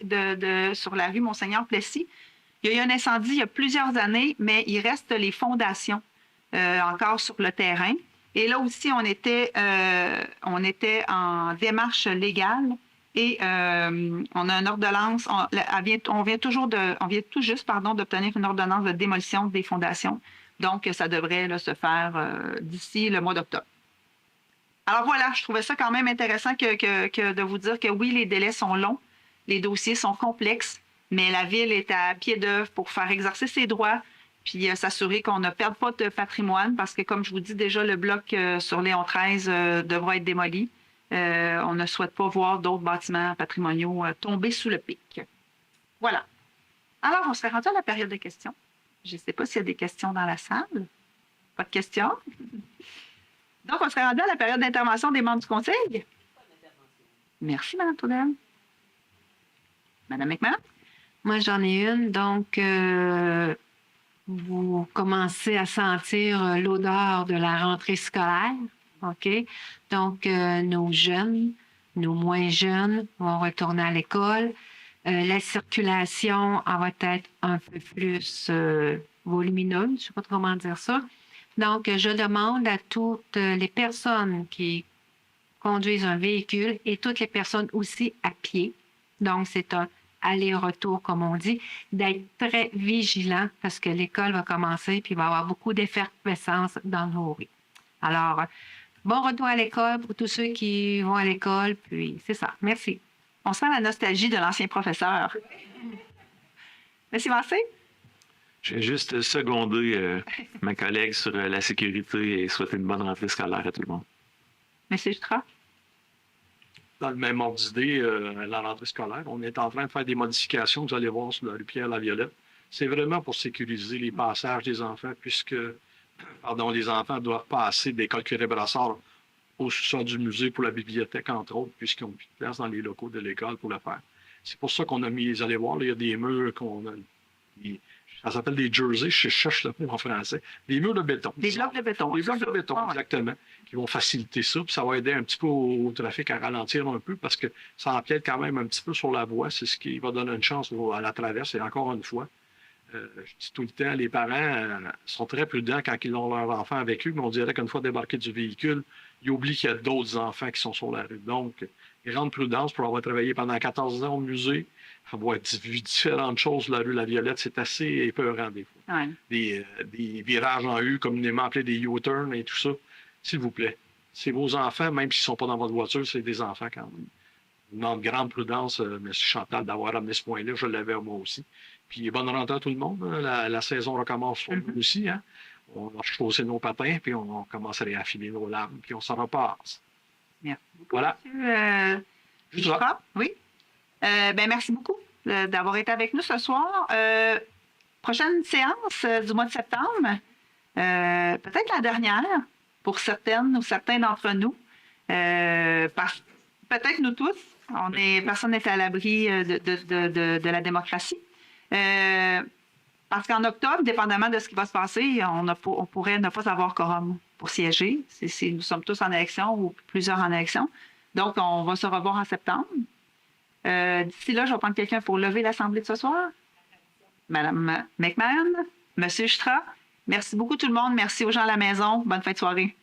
sur la rue Monseigneur-Plessis. Il y a eu un incendie il y a plusieurs années, mais il reste les fondations encore sur le terrain. Et là aussi, on était en démarche légale et on a une ordonnance. On vient tout juste d'obtenir une ordonnance de démolition des fondations. Donc, ça devrait là, se faire d'ici le mois d'octobre. Alors voilà, je trouvais ça quand même intéressant que de vous dire que oui, les délais sont longs, les dossiers sont complexes, mais la Ville est à pied d'œuvre pour faire exercer ses droits, puis s'assurer qu'on ne perde pas de patrimoine, parce que comme je vous dis déjà, le bloc sur Léon XIII devra être démoli. On ne souhaite pas voir d'autres bâtiments patrimoniaux tomber sous le pic. Voilà. Alors, on serait rendu à la période de questions. Je ne sais pas s'il y a des questions dans la salle. Pas de questions? Donc, on serait rendu à la période d'intervention des membres du Conseil. Merci, Mme Toudel. Mme McMahon? Moi, j'en ai une. Donc, vous commencez à sentir l'odeur de la rentrée scolaire. OK? Donc, nos jeunes, nos moins jeunes vont retourner à l'école. La circulation en va être un peu plus volumineuse, je ne sais pas comment dire ça. Donc, je demande à toutes les personnes qui conduisent un véhicule et toutes les personnes aussi à pied, donc c'est un aller-retour, comme on dit, d'être très vigilants parce que l'école va commencer puis il va y avoir beaucoup d'effervescence dans nos rues. Alors, bon retour à l'école pour tous ceux qui vont à l'école, puis c'est ça. Merci. On sent la nostalgie de l'ancien professeur. Merci, Massé. J'ai juste secondé ma collègue sur la sécurité et souhaiter une bonne rentrée scolaire à tout le monde. Merci, Jutra. Dans le même ordre d'idée, la rentrée scolaire, on est en train de faire des modifications, vous allez voir sur la rue Pierre-Laviolette. C'est vraiment pour sécuriser les passages des enfants, puisque les enfants doivent passer d'école Curé-Brassard au sous-sol du musée pour la bibliothèque, entre autres, puisqu'ils n'ont plus de place dans les locaux de l'école pour le faire. C'est pour ça qu'on a mis, vous allez voir, là, il y a des murs qu'on a. Ça s'appelle des jerseys, je cherche le mot en français. Des murs de béton. Des blocs de béton. Des blocs de béton, exactement, qui vont faciliter ça. Puis ça va aider un petit peu au trafic à ralentir un peu parce que ça empiète quand même un petit peu sur la voie. C'est ce qui va donner une chance à la traverse. Et encore une fois, je dis tout le temps, les parents sont très prudents quand ils ont leurs enfants avec eux, mais on dirait qu'une fois débarqués du véhicule, ils oublient qu'il y a d'autres enfants qui sont sur la rue. Donc, grande prudence pour avoir travaillé pendant 14 ans au musée, avoir vu différentes choses sur la rue La Violette, c'est assez épeurant des fois. Ouais. Des virages en U, communément appelés des U-turns et tout ça. S'il vous plaît, c'est vos enfants, même s'ils ne sont pas dans votre voiture, c'est des enfants quand même. Je vous demande grande prudence, M. Chantal, d'avoir amené ce point-là. Je l'avais moi aussi. Puis bonne rentrée à tout le monde. Hein. La saison recommence pour nous aussi. Hein. On va chausser nos patins, puis on commence à réaffiler nos larmes, puis on s'en repasse. Merci. Voilà. Jutra? Oui. Merci beaucoup d'avoir été avec nous ce soir. Prochaine séance du mois de septembre, peut-être la dernière pour certaines ou certains d'entre nous. Peut-être nous tous. Personne n'est à l'abri de la démocratie. Parce qu'en octobre, dépendamment de ce qui va se passer, on pourrait ne pas avoir quorum pour siéger. Si nous sommes tous en élection ou plusieurs en élection. Donc, on va se revoir en septembre. D'ici là, je vais prendre quelqu'un pour lever l'Assemblée de ce soir. Madame McMahon, Monsieur Jutra, merci beaucoup tout le monde. Merci aux gens à la maison. Bonne fin de soirée.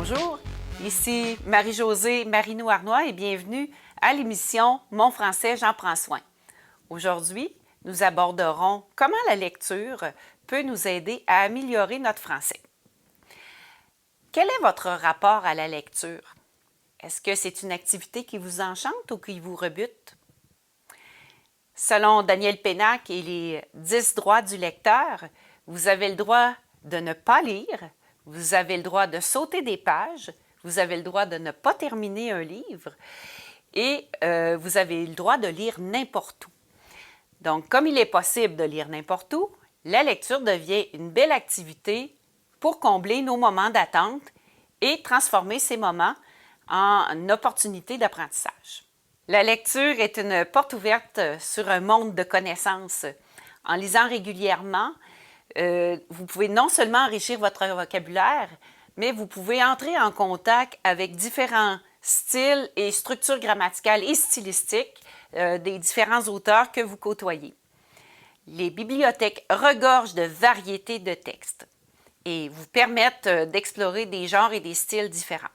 Bonjour, ici Marie-Josée Marino-Arnois et bienvenue à l'émission Mon français, j'en prends soin. Aujourd'hui, nous aborderons comment la lecture peut nous aider à améliorer notre français. Quel est votre rapport à la lecture? Est-ce que c'est une activité qui vous enchante ou qui vous rebute? Selon Daniel Pénac et les 10 droits du lecteur, vous avez le droit de ne pas lire, vous avez le droit de sauter des pages, vous avez le droit de ne pas terminer un livre et vous avez le droit de lire n'importe où. Donc, comme il est possible de lire n'importe où, la lecture devient une belle activité pour combler nos moments d'attente et transformer ces moments en opportunités d'apprentissage. La lecture est une porte ouverte sur un monde de connaissances. En lisant régulièrement, vous pouvez non seulement enrichir votre vocabulaire, mais vous pouvez entrer en contact avec différents styles et structures grammaticales et stylistiques des différents auteurs que vous côtoyez. Les bibliothèques regorgent de variétés de textes et vous permettent d'explorer des genres et des styles différents.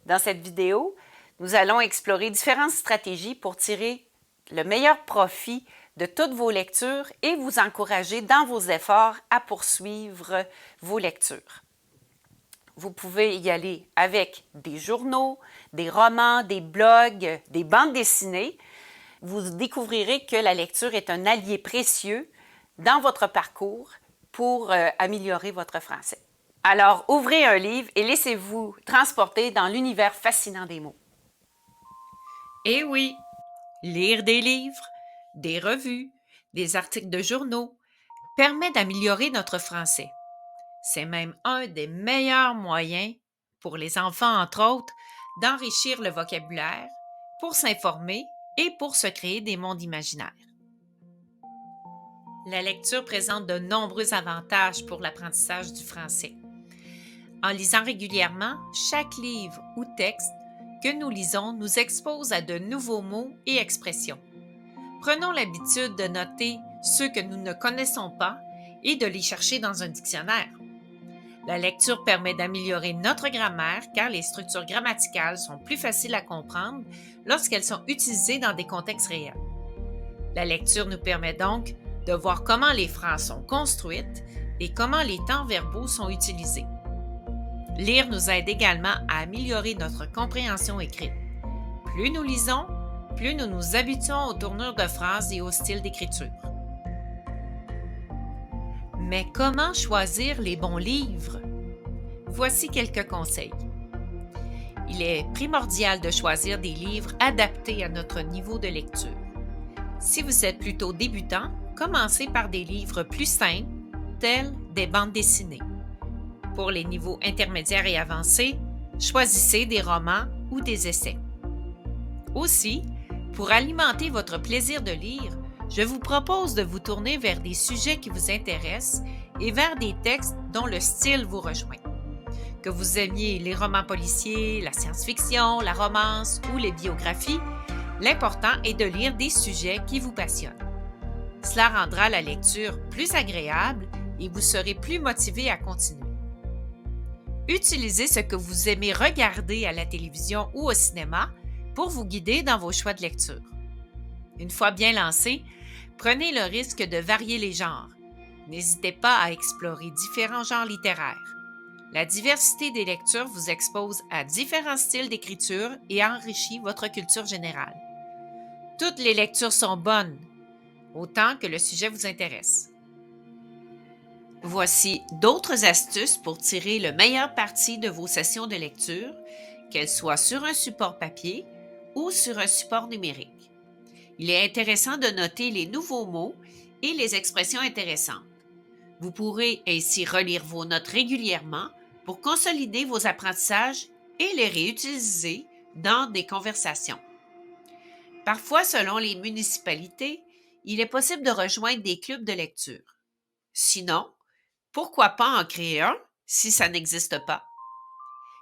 Dans cette vidéo, nous allons explorer différentes stratégies pour tirer le meilleur profit de toutes vos lectures et vous encourager dans vos efforts à poursuivre vos lectures. Vous pouvez y aller avec des journaux, des romans, des blogs, des bandes dessinées. Vous découvrirez que la lecture est un allié précieux dans votre parcours pour améliorer votre français. Alors, ouvrez un livre et laissez-vous transporter dans l'univers fascinant des mots. Eh oui, lire des livres, des revues, des articles de journaux permet d'améliorer notre français. C'est même un des meilleurs moyens, pour les enfants entre autres, d'enrichir le vocabulaire, pour s'informer et pour se créer des mondes imaginaires. La lecture présente de nombreux avantages pour l'apprentissage du français. En lisant régulièrement, chaque livre ou texte que nous lisons nous expose à de nouveaux mots et expressions. Prenons l'habitude de noter ceux que nous ne connaissons pas et de les chercher dans un dictionnaire. La lecture permet d'améliorer notre grammaire car les structures grammaticales sont plus faciles à comprendre lorsqu'elles sont utilisées dans des contextes réels. La lecture nous permet donc de voir comment les phrases sont construites et comment les temps verbaux sont utilisés. Lire nous aide également à améliorer notre compréhension écrite. Plus nous lisons, plus nous nous habituons aux tournures de phrases et au style d'écriture. Mais comment choisir les bons livres? Voici quelques conseils. Il est primordial de choisir des livres adaptés à notre niveau de lecture. Si vous êtes plutôt débutant, commencez par des livres plus simples, tels des bandes dessinées. Pour les niveaux intermédiaires et avancés, choisissez des romans ou des essais. Aussi, pour alimenter votre plaisir de lire, je vous propose de vous tourner vers des sujets qui vous intéressent et vers des textes dont le style vous rejoint. Que vous aimiez les romans policiers, la science-fiction, la romance ou les biographies, l'important est de lire des sujets qui vous passionnent. Cela rendra la lecture plus agréable et vous serez plus motivé à continuer. Utilisez ce que vous aimez regarder à la télévision ou au cinéma pour vous guider dans vos choix de lecture. Une fois bien lancé, prenez le risque de varier les genres. N'hésitez pas à explorer différents genres littéraires. La diversité des lectures vous expose à différents styles d'écriture et enrichit votre culture générale. Toutes les lectures sont bonnes, autant que le sujet vous intéresse. Voici d'autres astuces pour tirer le meilleur parti de vos sessions de lecture, qu'elles soient sur un support papier ou sur un support numérique. Il est intéressant de noter les nouveaux mots et les expressions intéressantes. Vous pourrez ainsi relire vos notes régulièrement pour consolider vos apprentissages et les réutiliser dans des conversations. Parfois, selon les municipalités, il est possible de rejoindre des clubs de lecture. Sinon, pourquoi pas en créer un si ça n'existe pas?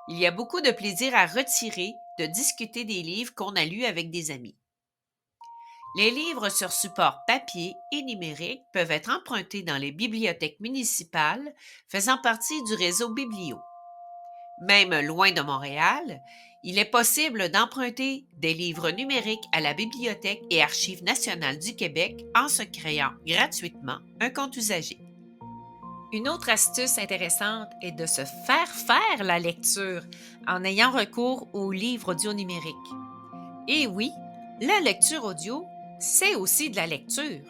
Il y a beaucoup de plaisir à retirer de discuter des livres qu'on a lus avec des amis. Les livres sur support papier et numérique peuvent être empruntés dans les bibliothèques municipales faisant partie du réseau Biblio. Même loin de Montréal, il est possible d'emprunter des livres numériques à la Bibliothèque et Archives nationales du Québec en se créant gratuitement un compte usager. Une autre astuce intéressante est de se faire la lecture en ayant recours aux livres audio numériques. Et oui, la lecture audio, c'est aussi de la lecture.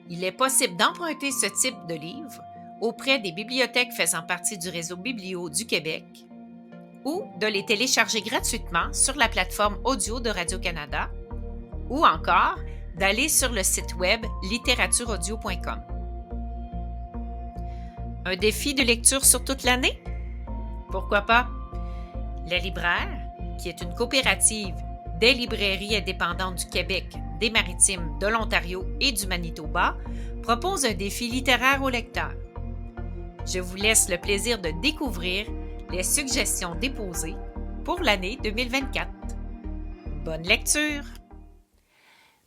Il est possible d'emprunter ce type de livre auprès des bibliothèques faisant partie du réseau Biblio du Québec ou de les télécharger gratuitement sur la plateforme audio de Radio-Canada ou encore d'aller sur le site web littératureaudio.com. Un défi de lecture sur toute l'année? Pourquoi pas? La Libraire, qui est une coopérative des librairies indépendantes du Québec, des Maritimes, de l'Ontario et du Manitoba, propose un défi littéraire aux lecteurs. Je vous laisse le plaisir de découvrir les suggestions déposées pour l'année 2024. Bonne lecture!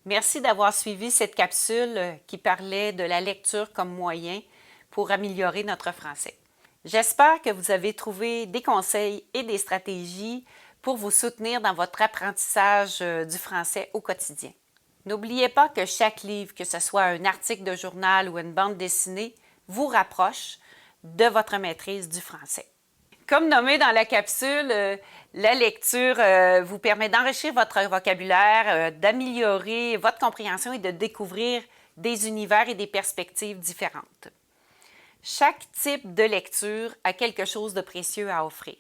Merci d'avoir suivi cette capsule qui parlait de la lecture comme moyen pour améliorer notre français. J'espère que vous avez trouvé des conseils et des stratégies pour vous soutenir dans votre apprentissage du français au quotidien. N'oubliez pas que chaque livre, que ce soit un article de journal ou une bande dessinée, vous rapproche de votre maîtrise du français. Comme nommé dans la capsule, la lecture vous permet d'enrichir votre vocabulaire, d'améliorer votre compréhension et de découvrir des univers et des perspectives différentes. Chaque type de lecture a quelque chose de précieux à offrir.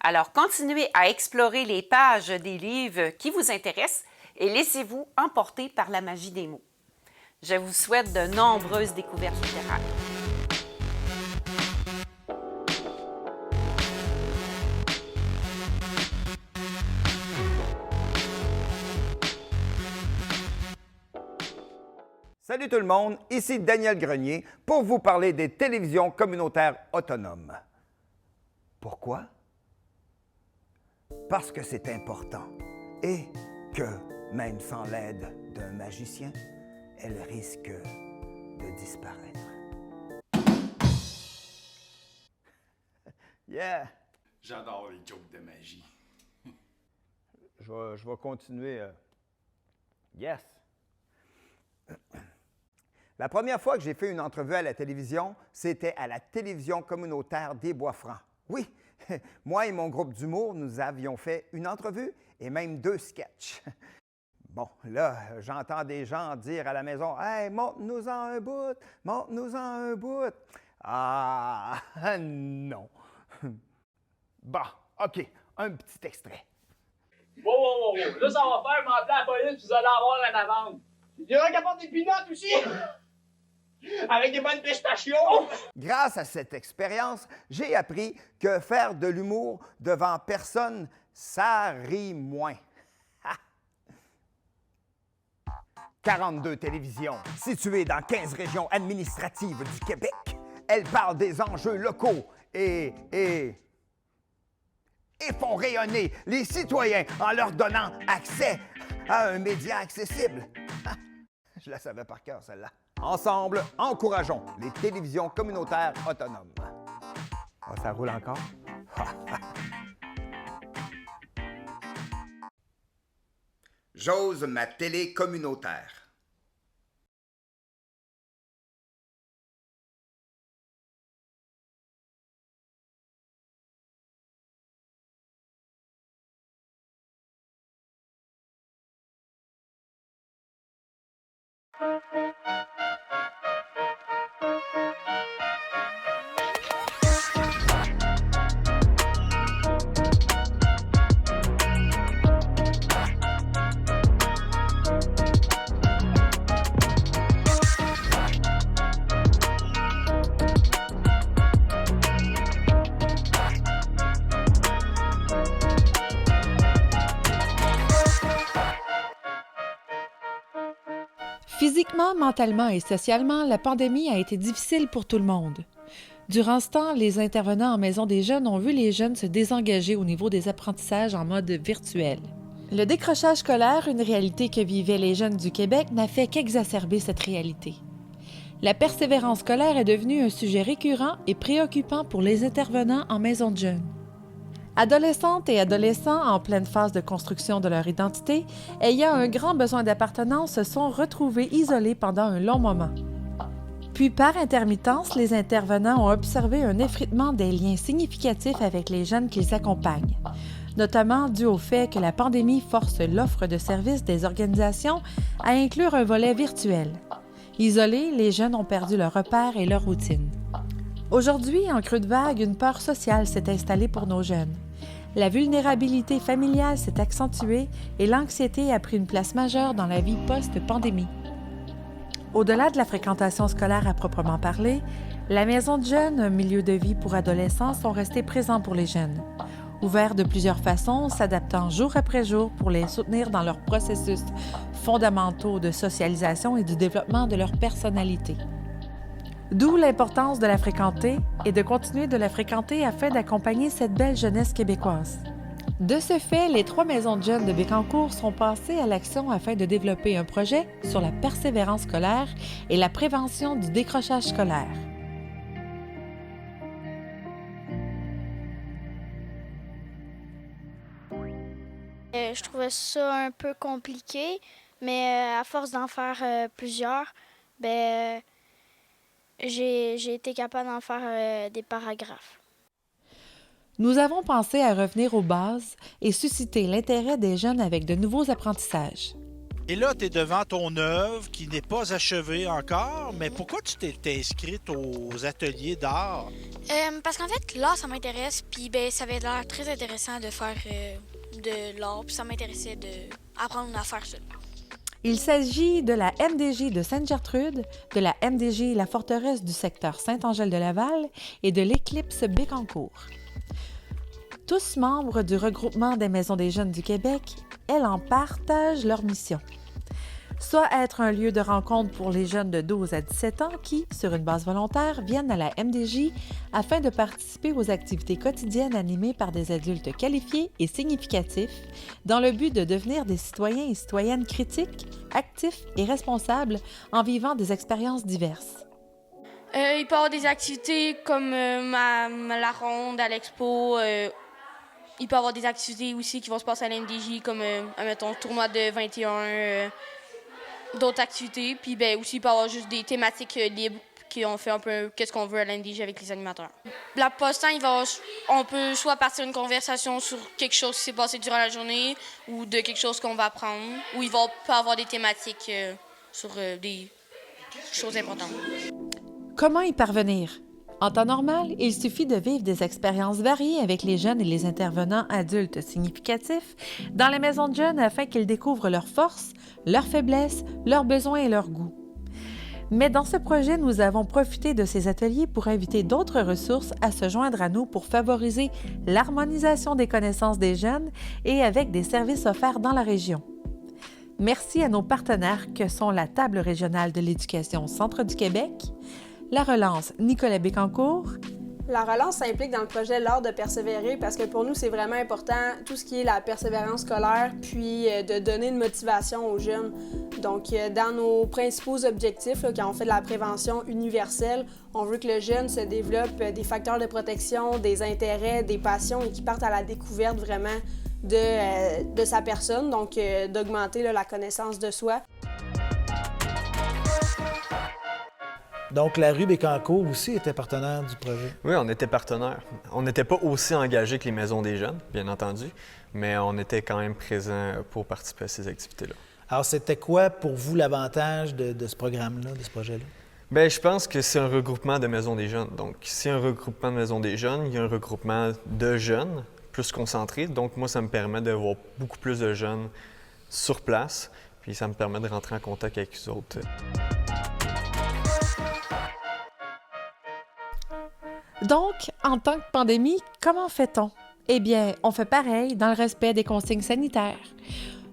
Alors, continuez à explorer les pages des livres qui vous intéressent et laissez-vous emporter par la magie des mots. Je vous souhaite de nombreuses découvertes littéraires. Salut tout le monde, ici Daniel Grenier pour vous parler des télévisions communautaires autonomes. Pourquoi? Parce que c'est important et que, même sans l'aide d'un magicien, elles risquent de disparaître. Yeah! J'adore les jokes de magie. Je vais continuer. Yes! La première fois que j'ai fait une entrevue à la télévision, c'était à la télévision communautaire des Bois-Francs. Oui, moi et mon groupe d'humour, nous avions fait une entrevue et même 2 sketchs. Bon, là, j'entends des gens dire à la maison « Hey, montre-nous-en un bout, montre-nous-en un bout. » Ah, non. Bon, OK, un petit extrait. Wow. Là, ça va faire m'appeler à la police, vous allez avoir une amende. Il y aura qu'à apporter des pinottes aussi! Avec des bonnes pistachios! Grâce à cette expérience, j'ai appris que faire de l'humour devant personne, ça rit moins. 42 télévisions, situées dans 15 régions administratives du Québec. Elles parlent des enjeux locaux et font rayonner les citoyens en leur donnant accès à un média accessible. Je la savais par cœur, celle-là. Ensemble, encourageons les télévisions communautaires autonomes. Ah, ça roule encore? J'ose ma télé communautaire. Physiquement, mentalement et socialement, la pandémie a été difficile pour tout le monde. Durant ce temps, les intervenants en maison des jeunes ont vu les jeunes se désengager au niveau des apprentissages en mode virtuel. Le décrochage scolaire, une réalité que vivaient les jeunes du Québec, n'a fait qu'exacerber cette réalité. La persévérance scolaire est devenue un sujet récurrent et préoccupant pour les intervenants en maison de jeunes. Adolescentes et adolescents en pleine phase de construction de leur identité, ayant un grand besoin d'appartenance, se sont retrouvés isolés pendant un long moment. Puis, par intermittence, les intervenants ont observé un effritement des liens significatifs avec les jeunes qu'ils accompagnent, notamment dû au fait que la pandémie force l'offre de services des organisations à inclure un volet virtuel. Isolés, les jeunes ont perdu leurs repères et leur routine. Aujourd'hui, en creux de vague, une peur sociale s'est installée pour nos jeunes. La vulnérabilité familiale s'est accentuée et l'anxiété a pris une place majeure dans la vie post-pandémie. Au-delà de la fréquentation scolaire à proprement parler, la maison de jeunes, un milieu de vie pour adolescents, sont restés présents pour les jeunes. Ouverts de plusieurs façons, s'adaptant jour après jour pour les soutenir dans leurs processus fondamentaux de socialisation et du développement de leur personnalité. D'où l'importance de la fréquenter et de continuer de la fréquenter afin d'accompagner cette belle jeunesse québécoise. De ce fait, les 3 maisons de jeunes de Bécancour sont passées à l'action afin de développer un projet sur la persévérance scolaire et la prévention du décrochage scolaire. Je trouvais ça un peu compliqué, mais à force d'en faire plusieurs, j'ai été capable d'en faire des paragraphes. Nous avons pensé à revenir aux bases et susciter l'intérêt des jeunes avec de nouveaux apprentissages. Et là, tu es devant ton œuvre qui n'est pas achevée encore, mais pourquoi tu t'es inscrite aux ateliers d'art? Parce qu'en fait, l'art, ça m'intéresse, puis ça avait l'air très intéressant de faire de l'art, puis ça m'intéressait d'apprendre à faire ça. Il s'agit de la MDJ de Sainte-Gertrude, de la MDJ La Forteresse du secteur Saint-Angèle-de-Laval et de l'Éclipse Bécancour. Tous membres du regroupement des Maisons des jeunes du Québec, elles en partagent leur mission. Soit être un lieu de rencontre pour les jeunes de 12 à 17 ans qui, sur une base volontaire, viennent à la MDJ afin de participer aux activités quotidiennes animées par des adultes qualifiés et significatifs dans le but de devenir des citoyens et citoyennes critiques, actifs et responsables en vivant des expériences diverses. Il peut y avoir des activités comme la ronde à l'expo. Il peut y avoir des activités aussi qui vont se passer à l'MDJ, comme, mettons, tournoi de 21, d'autres activités. Puis aussi, il peut y avoir juste des thématiques libres qui ont fait un peu qu'est-ce qu'on veut à l'MDJ avec les animateurs. La passe-temps, on peut soit partir une conversation sur quelque chose qui s'est passé durant la journée ou de quelque chose qu'on va apprendre, ou il peut y avoir des thématiques sur des choses importantes. Comment y parvenir? En temps normal, il suffit de vivre des expériences variées avec les jeunes et les intervenants adultes significatifs dans les maisons de jeunes afin qu'ils découvrent leurs forces, leurs faiblesses, leurs besoins et leurs goûts. Mais dans ce projet, nous avons profité de ces ateliers pour inviter d'autres ressources à se joindre à nous pour favoriser l'harmonisation des connaissances des jeunes et avec des services offerts dans la région. Merci à nos partenaires que sont la Table régionale de l'éducation Centre du Québec, la Relance Nicolas Bécancour. La relance, ça implique dans le projet l'art de persévérer parce que pour nous, c'est vraiment important tout ce qui est la persévérance scolaire puis de donner une motivation aux jeunes. Donc, dans nos principaux objectifs, là, quand on fait de la prévention universelle, on veut que le jeune se développe des facteurs de protection, des intérêts, des passions et qu'il parte à la découverte vraiment de sa personne, donc d'augmenter la connaissance de soi. Donc, la rue Bécancour aussi était partenaire du projet. Oui, on était partenaire. On n'était pas aussi engagés que les Maisons des jeunes, bien entendu, mais on était quand même présents pour participer à ces activités-là. Alors, c'était quoi pour vous l'avantage de ce programme-là, de ce projet-là? Bien, je pense que c'est un regroupement de Maisons des jeunes. Donc, si un regroupement de Maisons des jeunes, il y a un regroupement de jeunes plus concentré. Donc, moi, ça me permet de voir beaucoup plus de jeunes sur place, puis ça me permet de rentrer en contact avec eux autres. Donc, en temps de pandémie, comment fait-on? Eh bien, on fait pareil dans le respect des consignes sanitaires.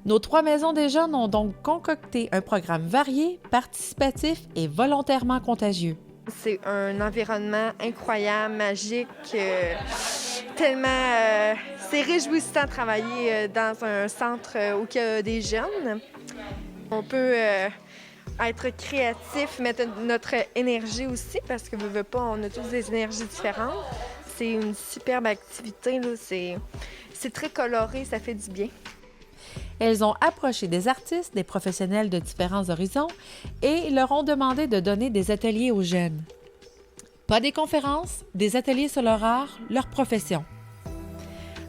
Nos 3 maisons des jeunes ont donc concocté un programme varié, participatif et volontairement contagieux. C'est un environnement incroyable, magique, tellement... c'est réjouissant de travailler dans un centre où il y a des jeunes. On peut être créatif, mettre notre énergie aussi, parce que veut pas, on a tous des énergies différentes. C'est une superbe activité, là. C'est très coloré, ça fait du bien. Elles ont approché des artistes, des professionnels de différents horizons et leur ont demandé de donner des ateliers aux jeunes. Pas des conférences, des ateliers sur leur art, leur profession.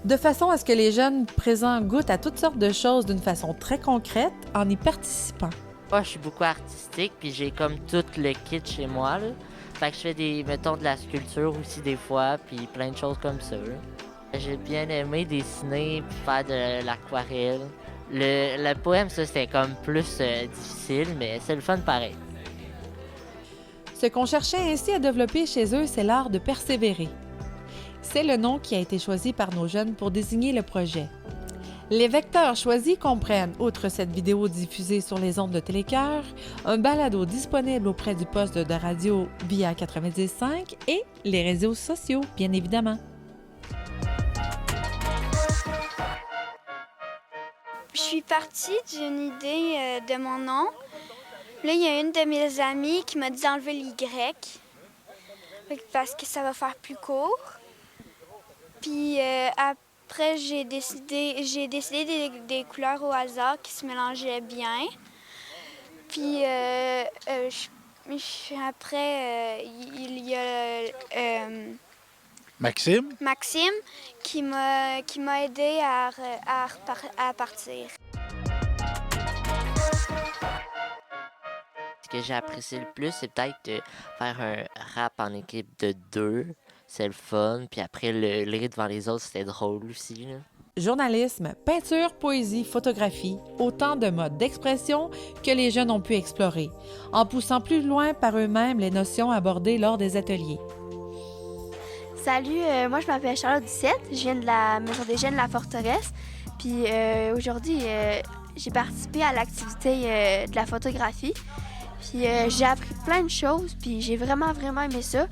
De façon à ce que les jeunes présents goûtent à toutes sortes de choses d'une façon très concrète en y participant. Moi, je suis beaucoup artistique, puis j'ai comme tout le kit chez moi, là. Fait que je fais mettons, de la sculpture aussi des fois, puis plein de choses comme ça, là. J'ai bien aimé dessiner, puis faire de l'aquarelle. Le poème, ça, c'était comme plus difficile, mais c'est le fun pareil. Ce qu'on cherchait ainsi à développer chez eux, c'est l'art de persévérer. C'est le nom qui a été choisi par nos jeunes pour désigner le projet. Les vecteurs choisis comprennent, outre cette vidéo diffusée sur les ondes de Télécœur, un balado disponible auprès du poste de radio via 90.5 et les réseaux sociaux, bien évidemment. Je suis partie d'une idée de mon nom. Là, il y a une de mes amies qui m'a dit d'enlever l'Y parce que ça va faire plus court. Puis après, j'ai décidé des couleurs au hasard qui se mélangeaient bien. Puis après, il y a Maxime qui m'a aidé à partir. Ce que j'ai apprécié le plus, c'est peut-être de faire un rap en équipe de 2. C'est le fun. Puis après, le rire devant les autres, c'était drôle aussi, là. Journalisme, peinture, poésie, photographie, autant de modes d'expression que les jeunes ont pu explorer, en poussant plus loin par eux-mêmes les notions abordées lors des ateliers. Salut, moi je m'appelle Charlotte Ducette, je viens de la Maison des Jeunes de la Forteresse. Puis aujourd'hui, j'ai participé à l'activité de la photographie. Puis j'ai appris plein de choses, puis j'ai vraiment aimé ça.